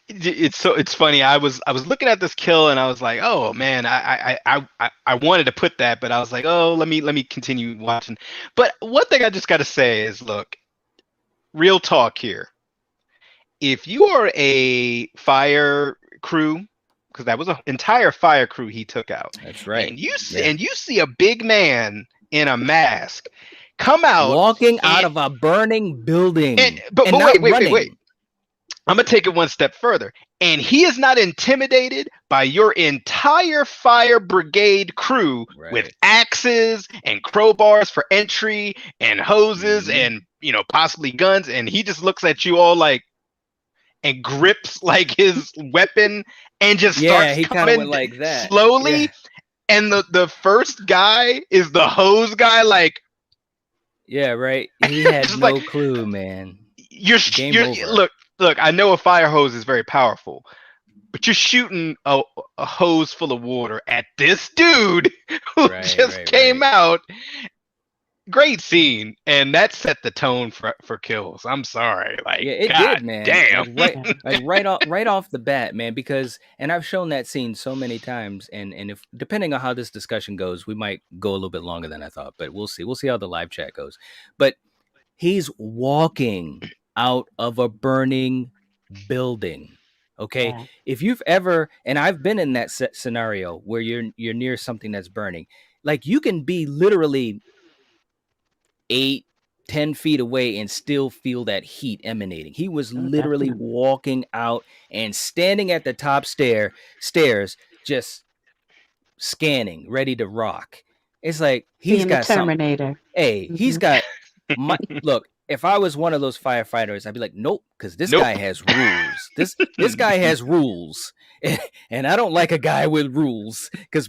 It's funny. I was looking at this kill and I was like, oh man, I wanted to put that, but I was like, oh, let me continue watching. But one thing I just got to say is, look, real talk here. If you are a fire crew, because that was an entire fire crew he took out, That's right. and you see, Yeah. and you see a big man in a mask come out walking out of a burning building, but not wait. running. I'm going to take it one step further. And he is not intimidated by your entire fire brigade crew Right. with axes and crowbars for entry and hoses and, possibly guns. And he just looks at you all like, and grips like his weapon and just starts he kind of coming went like that slowly. Yeah. And the first guy is the hose guy. Like, Yeah, right. He had just no like, clue, man. you're over. Look, I know a fire hose is very powerful, but you're shooting a hose full of water at this dude who just came out. Great scene, and that set the tone for Kills. I'm sorry, like, Yeah, it God did, man. damn. Right off the bat, man. Because, and I've shown that scene so many times, and if depending on how this discussion goes, we might go a little bit longer than I thought, but we'll see. We'll see how the live chat goes. But he's walking out of a burning building. Okay, Yeah. if you've ever, and I've been in that scenario where you're near something that's burning, like you can be literally 8-10 feet away and still feel that heat emanating. He was Oh, literally definitely. walking out and standing at the top stairs, just scanning, ready to rock. It's like he's Being the got something. Terminator. Hey, he's got look. If I was one of those firefighters, I'd be like, nope, because this guy has rules. This guy has rules, and I don't like a guy with rules. Because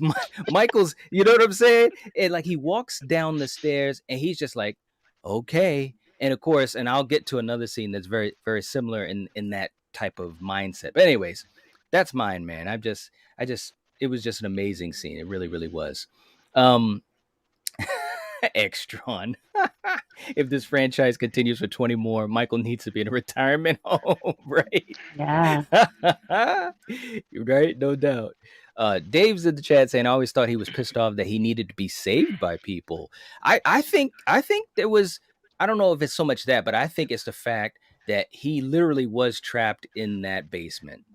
Michael's, you know what I'm saying? And like he walks down the stairs, and he's just like, okay. And of course, and I'll get to another scene that's very, very similar in that type of mindset. But anyways, that's mine, man. It was just an amazing scene. It really, really was. Extron. If this franchise continues for 20 more, Michael needs to be in a retirement home, right? Yeah. Right? No doubt. Dave's in the chat saying, I always thought he was pissed off that he needed to be saved by people. I think there was I don't know if it's so much that, but I think it's the fact that he literally was trapped in that basement,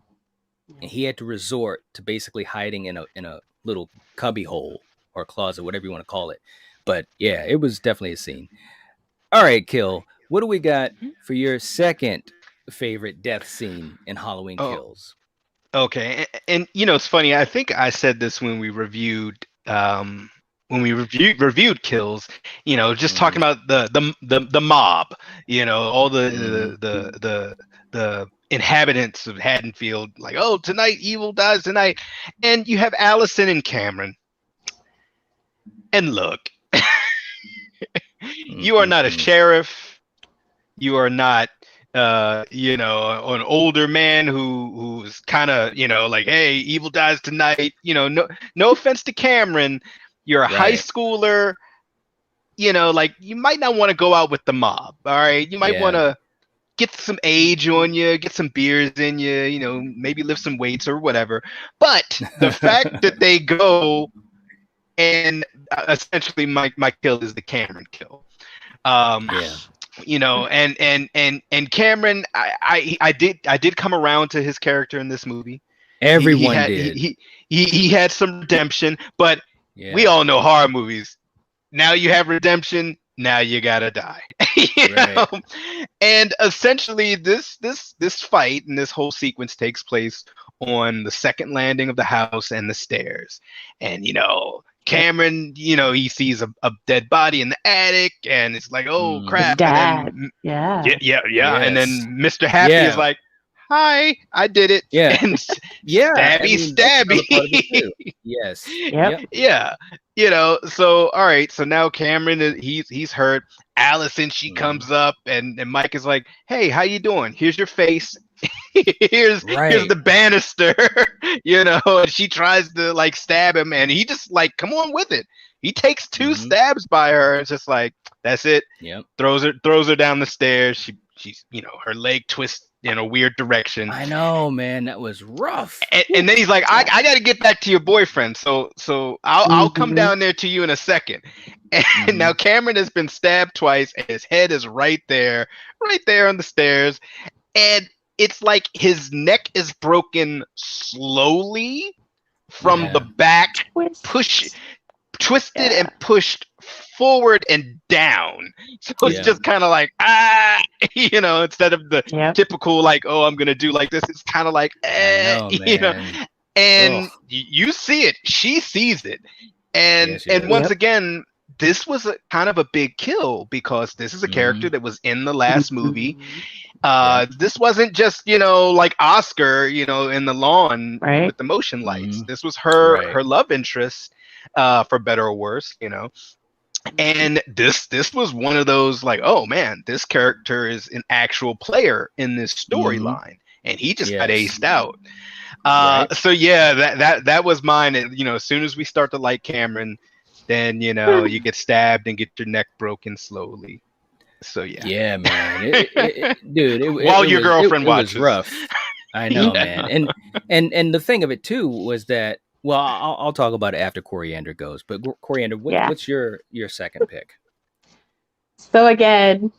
and he had to resort to basically hiding in a little cubby hole or closet, whatever you want to call it. But yeah, it was definitely a scene. All right, Kill. What do we got for your second favorite death scene in Halloween Oh, Kills? okay. And you know, it's funny. I think I said this when we reviewed Kills. You know, just Mm-hmm. talking about the mob. You know, all Mm-hmm. the inhabitants of Haddonfield. Like, oh, tonight evil dies tonight, and you have Allison and Cameron. And look, you are not a Mm-mm-mm. sheriff. You are not an older man who's kind of, like, hey, evil dies tonight. No offense to Cameron. You're a high Right. schooler. Like, you might not want to go out with the mob. All right. You might want Yeah. to get some age on you, get some beers in you, maybe lift some weights or whatever. But the fact that they go and essentially my kill is the Cameron kill. Um, Yeah. and Cameron, I did come around to his character in this movie. He Everyone had did. he had some redemption, but we Yeah. all know horror movies. Now you have redemption. Now you gotta die. you know? Right. And essentially, this fight and this whole sequence takes place on the second landing of the house and the stairs. And Yep. Cameron, he sees a dead body in the attic, and it's like, oh His crap! Mm-hmm. And dad. then Yeah. yeah, and Yes. then Mr. Happy is Yeah. like, hi, I did it, Yeah. and Yeah. I stabby mean, that's another part of it stabby. too. Yes. Yep. Yep. Yeah, so all right, so now Cameron he's hurt. Allison, she Mm-hmm. comes up, and Mike is like, hey, how you doing? Here's your face. here's Right. the banister. And she tries to like stab him, and he just like, come on with it. He takes two Mm-hmm. stabs by her. It's just like, that's it. Yep. Throws her down the stairs. She's her leg twists in a weird direction. I know, man. That was rough. And Whew. then he's like, I, Yeah. I got to get back to your boyfriend. So I'll come Hmm. down there to you in a second. And Mm-hmm. now Cameron has been stabbed twice, and his head is right there on the stairs. And it's like his neck is broken slowly from the Yeah. back, Twist. twisted Yeah. and pushed forward and down. So it's Yeah. just kind of like, instead of the Yep. typical, like, oh, I'm gonna do like this, it's kind of like, I know, man. and Ugh. you see it, she sees it, Yeah, and she and does. once Yep. again, this was kind of a big kill because this is a Mm-hmm. character that was in the last movie. Mhm. Yep. This wasn't just like Oscar, in the lawn Right. with the motion lights. Mm-hmm. This was her Right. love interest, for better or worse. And this was one of those, like, oh man, this character is an actual player in this Mm-hmm. storyline, and he just got Yes. aced out. Right. So yeah, that was mine. And, as soon as we start to like Cameron, then you get stabbed and get your neck broken slowly. So yeah. Yeah, man. Dude, While your girlfriend it was watches. rough. I know, Yeah. man. And the thing of it too was that, well, I'll talk about it after Coriander goes. But Coriander, Yeah. what's your second pick? So again,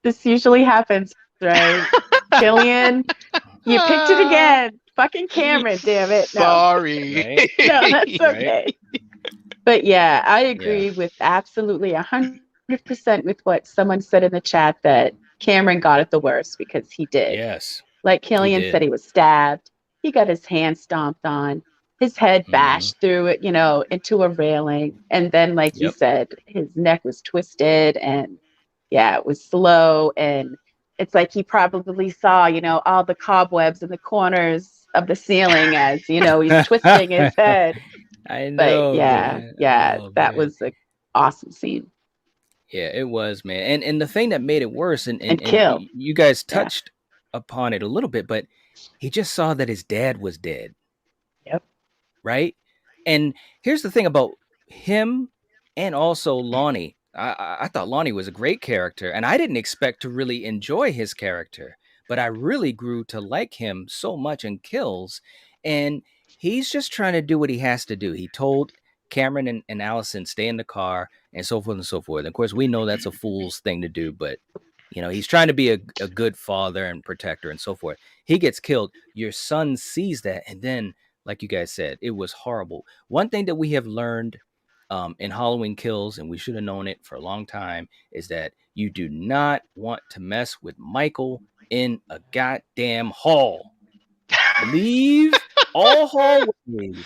this usually happens, right? Killian, you picked it again. Fucking Cameron, damn it. No. Sorry. Right? No, that's Right? okay. But yeah, I Yeah. agree with absolutely 100% with what someone said in the chat, that Cameron got it the worst, because he did. Yes. Like He Killian said, did. he was stabbed. He got his hand stomped on, his head Mm-hmm. bashed through it, into a railing. And then, like you Yep. said, his neck was twisted, and yeah, it was slow. And it's like he probably saw, all the cobwebs in the corners of the ceiling as, he's twisting his head. I But know, yeah, man. yeah, Oh, that man. was an awesome scene. Yeah, it was, man. And the thing that made it worse, and And kill. you guys Yeah. touched upon it a little bit, but he just saw that his dad was dead. Yep. Right? And here's the thing about him and also Lonnie. I thought Lonnie was a great character, and I didn't expect to really enjoy his character, but I really grew to like him so much in Kills. And he's just trying to do what he has to do. He told Cameron and Allison stay in the car, and so forth and so forth. And of course, we know that's a fool's thing to do, but he's trying to be a good father and protector and so forth. He gets killed. Your son sees that, and then, like you guys said, it was horrible. One thing that we have learned in Halloween Kills, and we should have known it for a long time, is that you do not want to mess with Michael in a goddamn hall. Leave all hallways.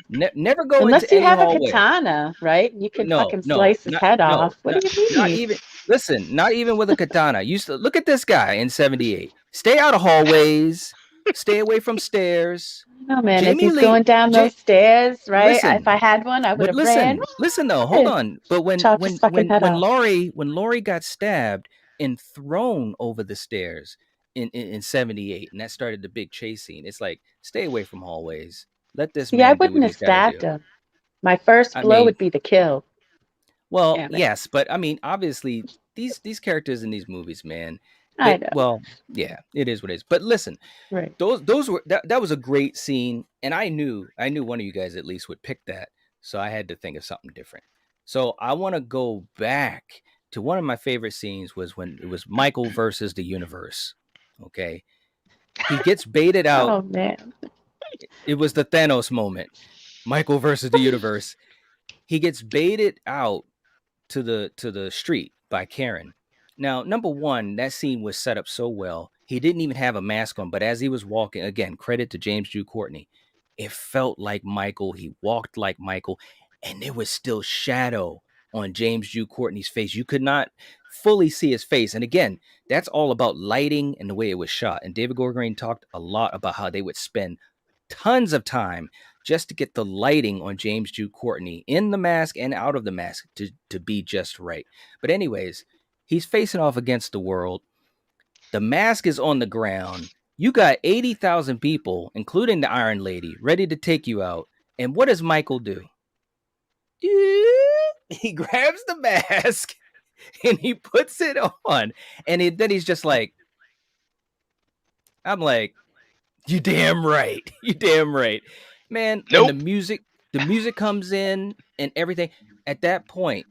Never go Unless into you any have a hallway. katana, right? You can fucking No, slice his head off. What do you not mean? even. Listen, not even with a katana. Look at this guy in '78. Stay out of hallways. Stay away from stairs. No, man, as Jamie he's Lee. going down those stairs, right? If Listen, I had one, I would but have ran. listen though. Hold on. But Chop his fucking head off. Laurie got stabbed and thrown over the stairs in '78, and that started the big chase scene. It's like, stay away from hallways. Let this See, I man do wouldn't what have he's got to stabbed do. him. My first I blow mean, would be the kill. well, Damn it. yes, but I mean, obviously, these characters in these movies, man. I know. Well, yeah, it is what it is. But listen, Right. those were that was a great scene, and I knew one of you guys at least would pick that, so I had to think of something different. So I want to go back to one of my favorite scenes was when it was Michael versus the universe. Okay, he gets baited out. Oh man, It was the Thanos moment. Michael versus the universe. He gets baited out to the street by Karen. Now, number one, that scene was set up so well. He didn't even have a mask on, but as he was walking, again, credit to James Drew Courtney, it felt like Michael. He walked like Michael, and there was still shadow on James Drew Courtney's face. You could not fully see his face. And again, that's all about lighting and the way it was shot. And David Gordon talked a lot about how they would spend tons of time just to get the lighting on James Drew Courtney in the mask and out of the mask to be just right. But anyways, he's facing off against the world. The mask is on the ground. You got 80,000 people, including the Iron Lady, ready to take you out. And what does Michael do? He grabs the mask and he puts it on. And then he's just like, I'm like, you damn right. You damn right. Man, Nope. And the music comes in and everything. At that point,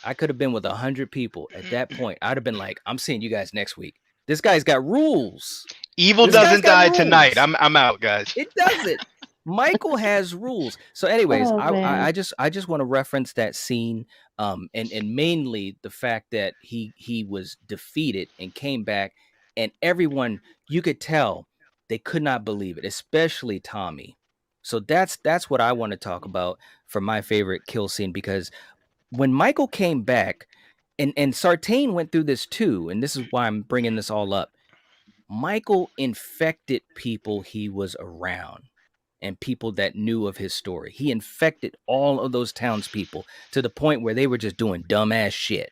I could have been with 100 people. At that point, I'd have been like, I'm seeing you guys next week. This guy's got rules. Evil This guy's doesn't got die rules. tonight. I'm out, guys. It doesn't. Michael has rules. So anyways, Oh, I just want to reference that scene and mainly the fact that he was defeated and came back, and everyone, you could tell they could not believe it, especially Tommy. So that's what I want to talk about for my favorite kill scene, because when Michael came back, and Sartain went through this too, and this is why I'm bringing this all up. Michael infected people he was around and people that knew of his story. He infected all of those townspeople to the point where they were just doing dumbass shit.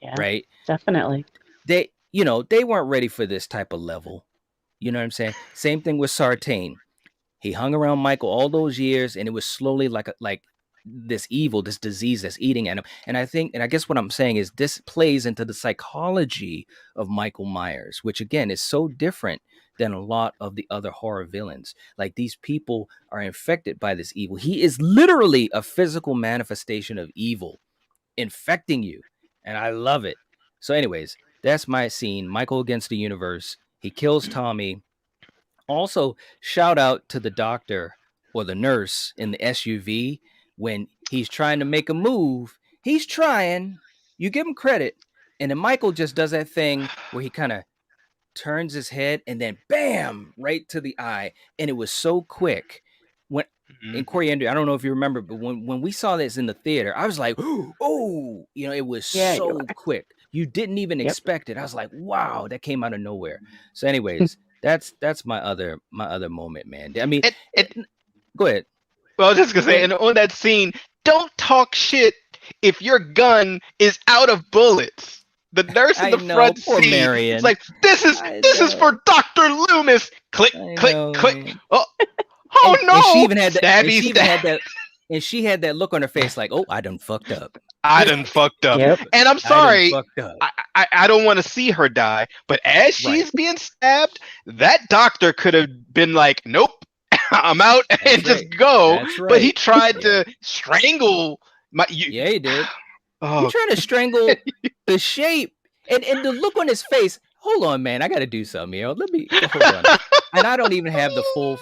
Yeah, right? definitely. They weren't ready for this type of level. You know what I'm saying? Same thing with Sartain. He hung around Michael all those years, and it was slowly like this evil, this disease that's eating at him. And I guess what I'm saying is this plays into the psychology of Michael Myers, which again is so different than a lot of the other horror villains. Like, these people are infected by this evil. He is literally a physical manifestation of evil infecting you. And I love it. So anyways, that's my scene. Michael against the universe. He kills Tommy. Also, shout out to the doctor or the nurse in the SUV when he's trying to make a move. He's trying. You give him credit. And then Michael just does that thing where he kind of turns his head and then bam, right to the eye. And it was so quick. When in Coriander, I don't know if you remember, but when we saw this in the theater, I was like, oh, it was so quick. You didn't even expect it. I was like, wow, that came out of nowhere. So anyways, that's my other moment, man. I mean, go ahead. Well, I was just gonna say, and on that scene, don't talk shit if your gun is out of bullets. The nurse in the front seat, it's like, this is for Dr. Loomis. Click, click, click. Oh no! And she even had that. And she had that look on her face, like, "Oh, I done fucked up. I done fucked up." Yep. And I'm sorry, I I don't want to see her die. But as she's being stabbed, that doctor could have been like, "Nope, I'm out and That's just right. go. That's But he right. tried Yeah. to strangle my. Yeah, he did. He Oh, tried to strangle the shape, and the look on his face. Hold on, man. I got to do something here. Let me hold on. And I don't even have the full.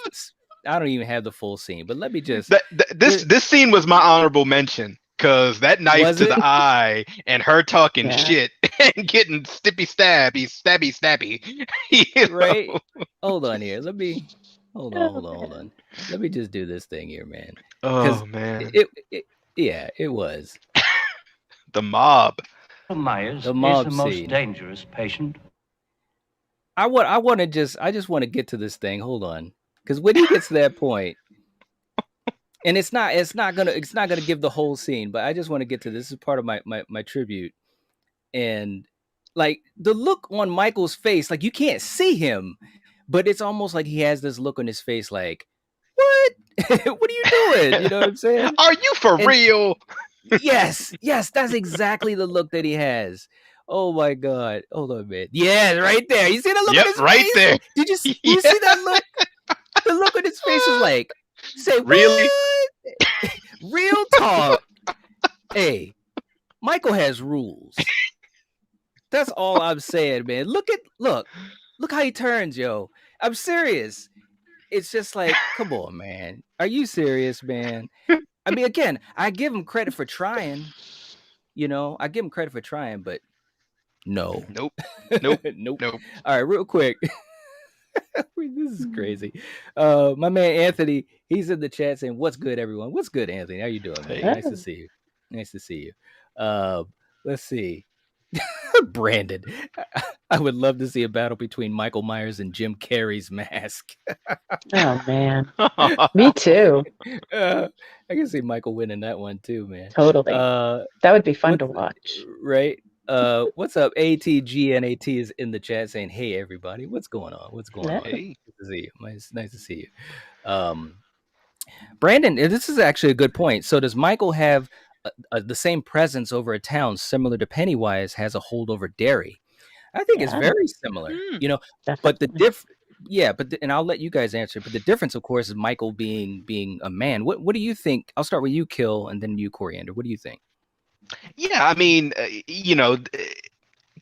I don't even have the full scene, but let me just. this There, this scene was my honorable mention because that knife was to the it? eye and her talking Yeah. shit and getting stabby. You Right. know. Hold on here. Let me. Oh, Hold man. on. Let me just do this thing here, man. Because Oh man, yeah, it was the mob. Myers the is the mob most scene. dangerous patient. I just want to get to this thing. Hold on, because when he gets to that point, and it's not gonna give the whole scene, but I just want to get to this. This is part of my tribute, and like the look on Michael's face, like you can't see him, but it's almost like he has this look on his face, like what? What are you doing? You know what I'm saying? Are you for And real? yes, that's exactly the look that he has. Oh my god. Hold on, man. Yeah, right there. You see the look on Yep, his right face? there. You Yeah. see that look? The look on his face is like, say Really? what? Real talk. Hey, Michael has rules. That's all I'm saying, man. Look how he turns, yo. I'm serious. It's just like, come on, man. Are you serious, man? I mean, again, I give him credit for trying. I give him credit for trying, but no. Nope. Nope. Nope. Nope. All right, real quick. This is crazy. My man Anthony, he's in the chat saying, "What's good, everyone? What's good, Anthony? How you doing, man? Hey. Nice to see you. Nice to see you." Let's see. Brandon, I would love to see a battle between Michael Myers and Jim Carrey's mask. Oh, man. Me too. I can see Michael winning that one too, man. Totally. That would be fun What's to watch. right? What's up? ATGNAT is in the chat saying, "Hey, everybody, what's going on? What's going Yeah. on? Hey. Good to see you. Nice to see you." Brandon, this is actually a good point. So, does Michael have the same presence over a town similar to Pennywise has a hold over Derry? I think it's Yeah, very similar. Hmm. But the definitely. yeah, and I'll let you guys answer. But the difference, of course, is Michael being a man. What do you think? I'll start with you, Kill, and then you, Coriander. What do you think? Yeah, I mean,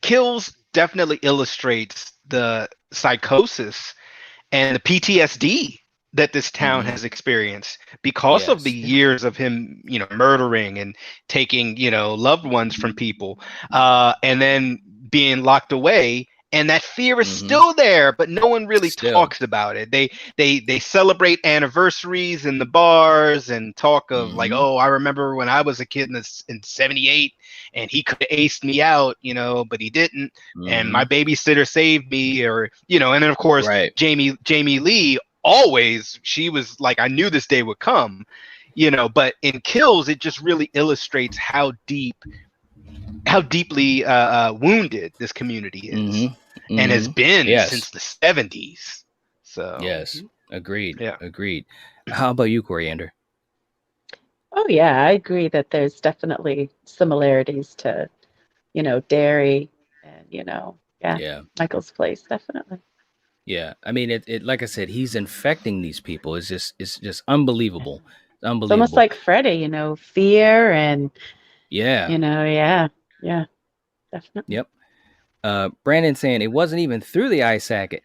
Kills definitely illustrates the psychosis and the PTSD that this town Mm-hmm. has experienced because of the Yes. years of him, murdering and taking, loved ones from people, and then being locked away. And that fear is Mm-hmm. still there, but no one really Still. talks about it. They celebrate anniversaries in the bars and talk of like, Mm-hmm. oh, I remember when I was a kid in '78, and he could have aced me out, but he didn't, and my Mm-hmm. babysitter saved me, or and then of course Right. Jamie Lee, always she was like, I knew this day would come, but in Kills it just really illustrates how deeply wounded this community is Mm-hmm. and has Mm-hmm. been Yes. since the '70s. So Yes. Agreed. yeah. Agreed. How about you, Coriander? Oh, yeah, I agree that there's definitely similarities to, Derry and, yeah, Yeah. Michael's place, definitely. Yeah. I mean, it like I said, he's infecting these people. It's just Yeah. unbelievable. It's It's almost unbelievable. like Freddie, fear and, Yeah. yeah, yeah, definitely. Yep. Brandon saying it wasn't even through the eye socket.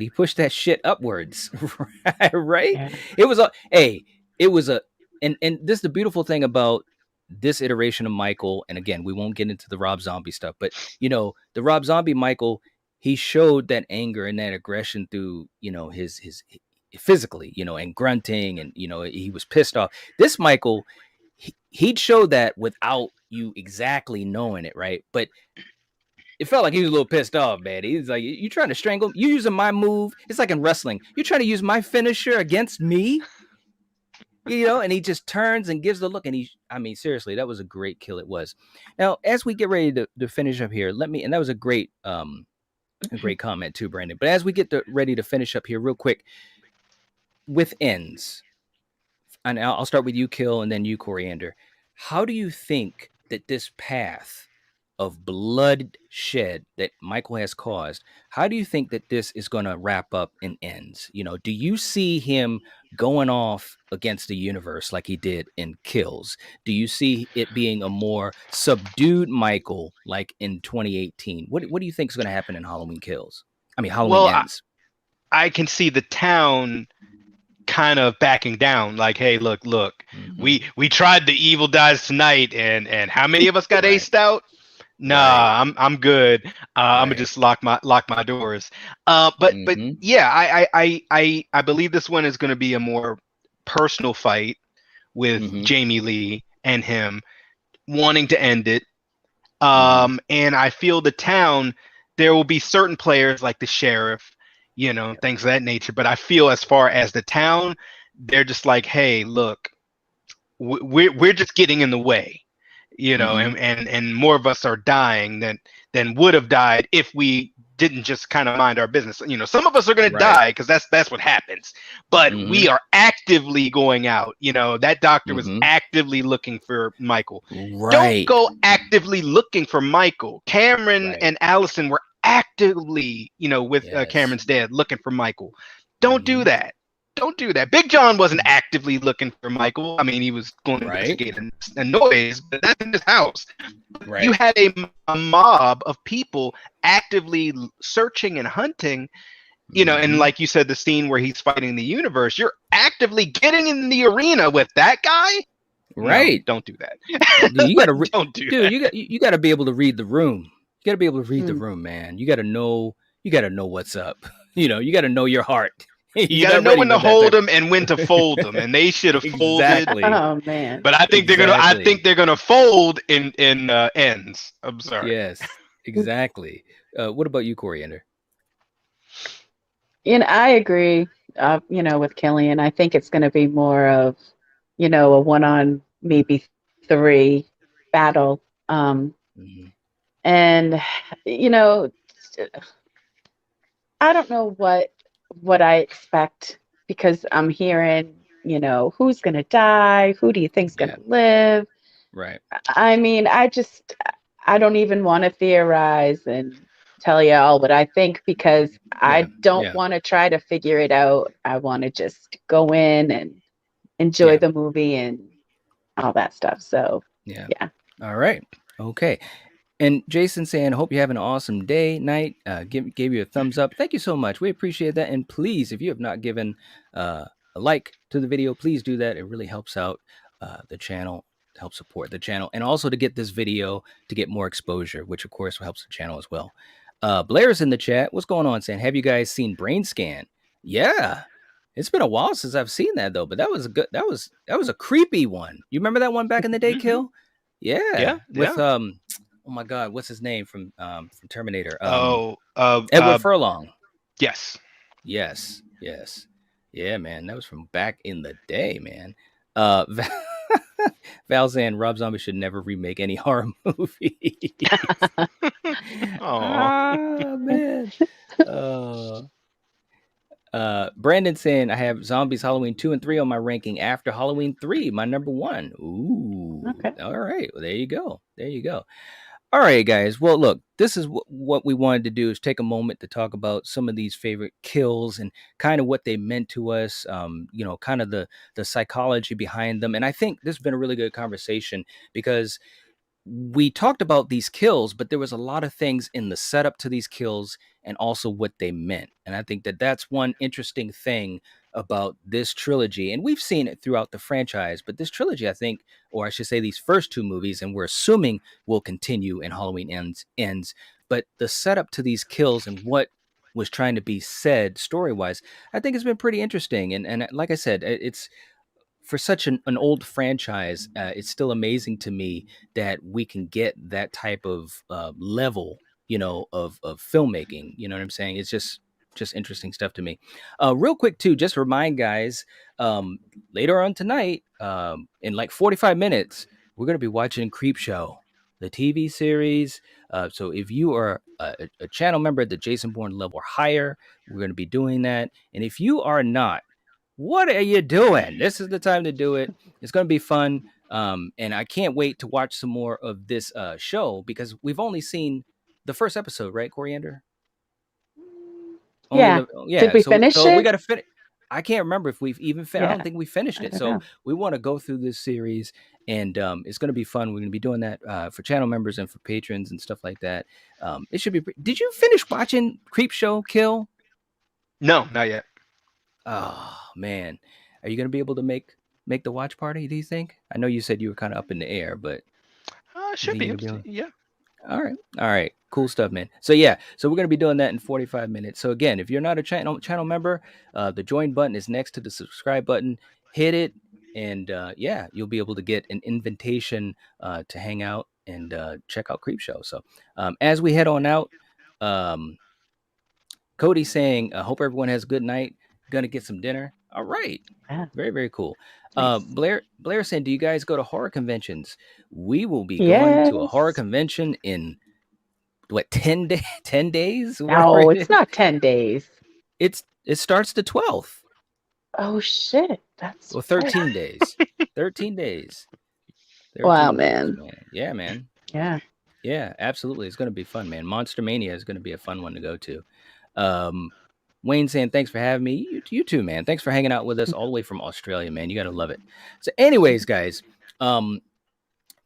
He pushed that shit upwards. Right? Yeah. It was a hey, it was a and this is the beautiful thing about this iteration of Michael. And again, we won't get into the Rob Zombie stuff, but the Rob Zombie Michael, he showed that anger and that aggression through, his physically, and grunting, and he was pissed off. This Michael, he'd show that without you exactly knowing it, right? But it felt like he was a little pissed off, man. He's like, "You trying to strangle him? You using my move? It's like in wrestling. You trying to use my finisher against me?" And he just turns and gives the look. And I mean, seriously, that was a great kill. It was. Now, as we get ready to finish up here, and that was a great comment too, Brandon. But as we get ready to finish up here, real quick, with ends, and I'll start with you, Kill, and then you, Coriander. How do you think that this path of bloodshed that Michael has caused, how do you think that this is going to wrap up and ends? Do you see him going off against the universe like he did in Kills? Do you see it being a more subdued Michael like in 2018? What do you think is going to happen in Halloween Kills? I mean, Halloween Well, Ends. I can see the town kind of backing down, like, hey, look, Mm-hmm. we tried the Evil Dies Tonight, and how many of us got Right. aced out? Nah, Right. I'm good. I'm gonna Right. just lock my doors. But Mm-hmm. yeah, I believe this one is gonna be a more personal fight with Mm-hmm. Jamie Lee and him wanting to end it. Mm-hmm. And I feel the town, there will be certain players like the sheriff, Yep. things of that nature. But I feel as far as the town, they're just like, hey, look, we're just getting in the way, Mm-hmm. and more of us are dying than would have died if we didn't just kind of mind our business. Some of us are going to Right. die because that's what happens, but Mm-hmm. we are actively going out. That doctor was Mm-hmm. actively looking for Michael. Don't Right. go actively looking for Michael. Cameron Right. and Allison were actively, with Yes. Cameron's dad looking for Michael. Don't do Mm-hmm. that. Don't do that. Big John wasn't actively looking for Michael. I mean, he was going to Right. investigate a noise, but that's in his house. You Right. had a mob of people actively searching and hunting, and Mm-hmm. like you said, the scene where he's fighting the universe, you're actively getting in the arena with that guy. No, Right. don't do that. Dude, you gotta Don't do dude, that. you gotta be able to read the room. You gotta be able to read the Mm. room, man. You gotta know what's up. You gotta know your heart. You You're got to not know ready when to to go that hold type. them and when to fold them, and they should have folded. Exactly. Oh man. But I think they're gonna. I think Exactly. they're gonna fold in ends. I'm sorry. Yes. Exactly. What about you, Coriander? I agree, with Killian. I think it's going to be more of, a one on maybe three battle. Mm-hmm. And, you know, I don't know what I expect because I'm hearing, who's going to die? Who do you think's going Yeah. to live? Right. I mean, I don't even want to theorize and tell you all what I think because Yeah. I don't Yeah. want to try to figure it out. I want to just go in and enjoy Yeah. the movie and all that stuff. So, Yeah. yeah. All right. Okay. And Jason saying, hope you have an awesome day, night. Gave you a thumbs up. Thank you so much. We appreciate that. And please, if you have not given a like to the video, please do that. It really helps out the channel, help support the channel, and also to get this video to get more exposure, which of course helps the channel as well. Blair's in the chat. What's going on? Saying, have you guys seen Brain Scan? Yeah. It's been a while since I've seen that though, but that was a good. That was a creepy one. You remember that one back in the day, Mm-hmm. Kill? Yeah, Yeah, with yeah. oh my God, what's his name from Terminator? Oh, Edward Furlong. yes. Yes, yes, yeah, man, that was from back in the day, man. Val saying Rob Zombie should never remake any horror movie. Oh, Ah, man. Uh, Brandon saying I have Zombies Halloween 2 and 3 on my ranking after Halloween 3, my number one. Ooh, Okay. all right. Well, there you go. There you go. All right, guys. Well, look, this is what we wanted to do is take a moment to talk about some of these favorite kills and kind of what they meant to us. Kind of the psychology behind them. And I think this has been a really good conversation because we talked about these kills, but there was a lot of things in the setup to these kills and also what they meant. And I think that that's one interesting thing about this trilogy. And we've seen it throughout the franchise, but this trilogy, I think, or I should say these first two movies, and we're assuming will continue in Halloween ends. But the setup to these kills and what was trying to be said story wise, I think has been pretty interesting. And like I said, it's for such an old franchise, it's still amazing to me that we can get that type of level, of filmmaking. You know what I'm saying? It's just interesting stuff to me. Real quick too, just remind guys, um, later on tonight, in like 45 minutes, we're gonna be watching Creep Show, the TV series. So if you are a channel member at the Jason Bourne level or higher, we're gonna be doing that. And if you are not, what are you doing? This is the time to do it. It's going to be fun. And I can't wait to watch some more of this show because we've only seen the first episode, right, Coriander? Only Yeah. the Did yeah. we So finish we it? got to finish. I can't remember if we've even I Yeah. don't think we finished I it. don't So know. we want to go through this series, and it's going to be fun. We're going to be doing that for channel members and for patrons and stuff like that. It should be. Did you finish watching Creep Show Kill? No, not yet. Oh man, are you going to be able to make the watch party? Do you think? I know you said you were kind of up in the air, but you Should think be you're able going to be to. able? Yeah. All right, cool stuff, man. So yeah, so we're gonna be doing that in 45 minutes. So again, if you're not a channel member, the join button is next to the subscribe button. Hit it, and yeah, you'll be able to get an invitation to hang out and check out Creep Show. So as we head on out, um, Cody's saying, "I hope everyone has a good night. Gonna get some dinner." All right, Yeah. very very cool. Nice. Blair saying, "Do you guys go to horror conventions?" We will be going to a horror Yes. convention in what 10 days, whatever No, it it's is. not 10 days. It starts the 12th. Oh shit. That's Well, right. 13 days. 13 days. Wow, 13 days, man. man. Yeah, man. Yeah. Yeah, absolutely. It's going to be fun, man. Monster Mania is going to be a fun one to go to. um Wayne saying, thanks for having me. You too, man. Thanks for hanging out with us all the way from Australia, man. You got to love it. So anyways, guys,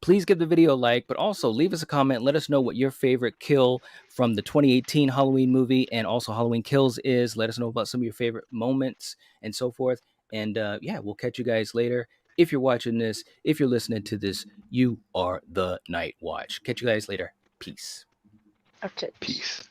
please give the video a like, but also leave us a comment. Let us know what your favorite kill from the 2018 Halloween movie and also Halloween Kills is. Let us know about some of your favorite moments and so forth. And yeah, we'll catch you guys later. If you're watching this, if you're listening to this, you are the Night Watch. Catch you guys later. Peace. Okay. Peace.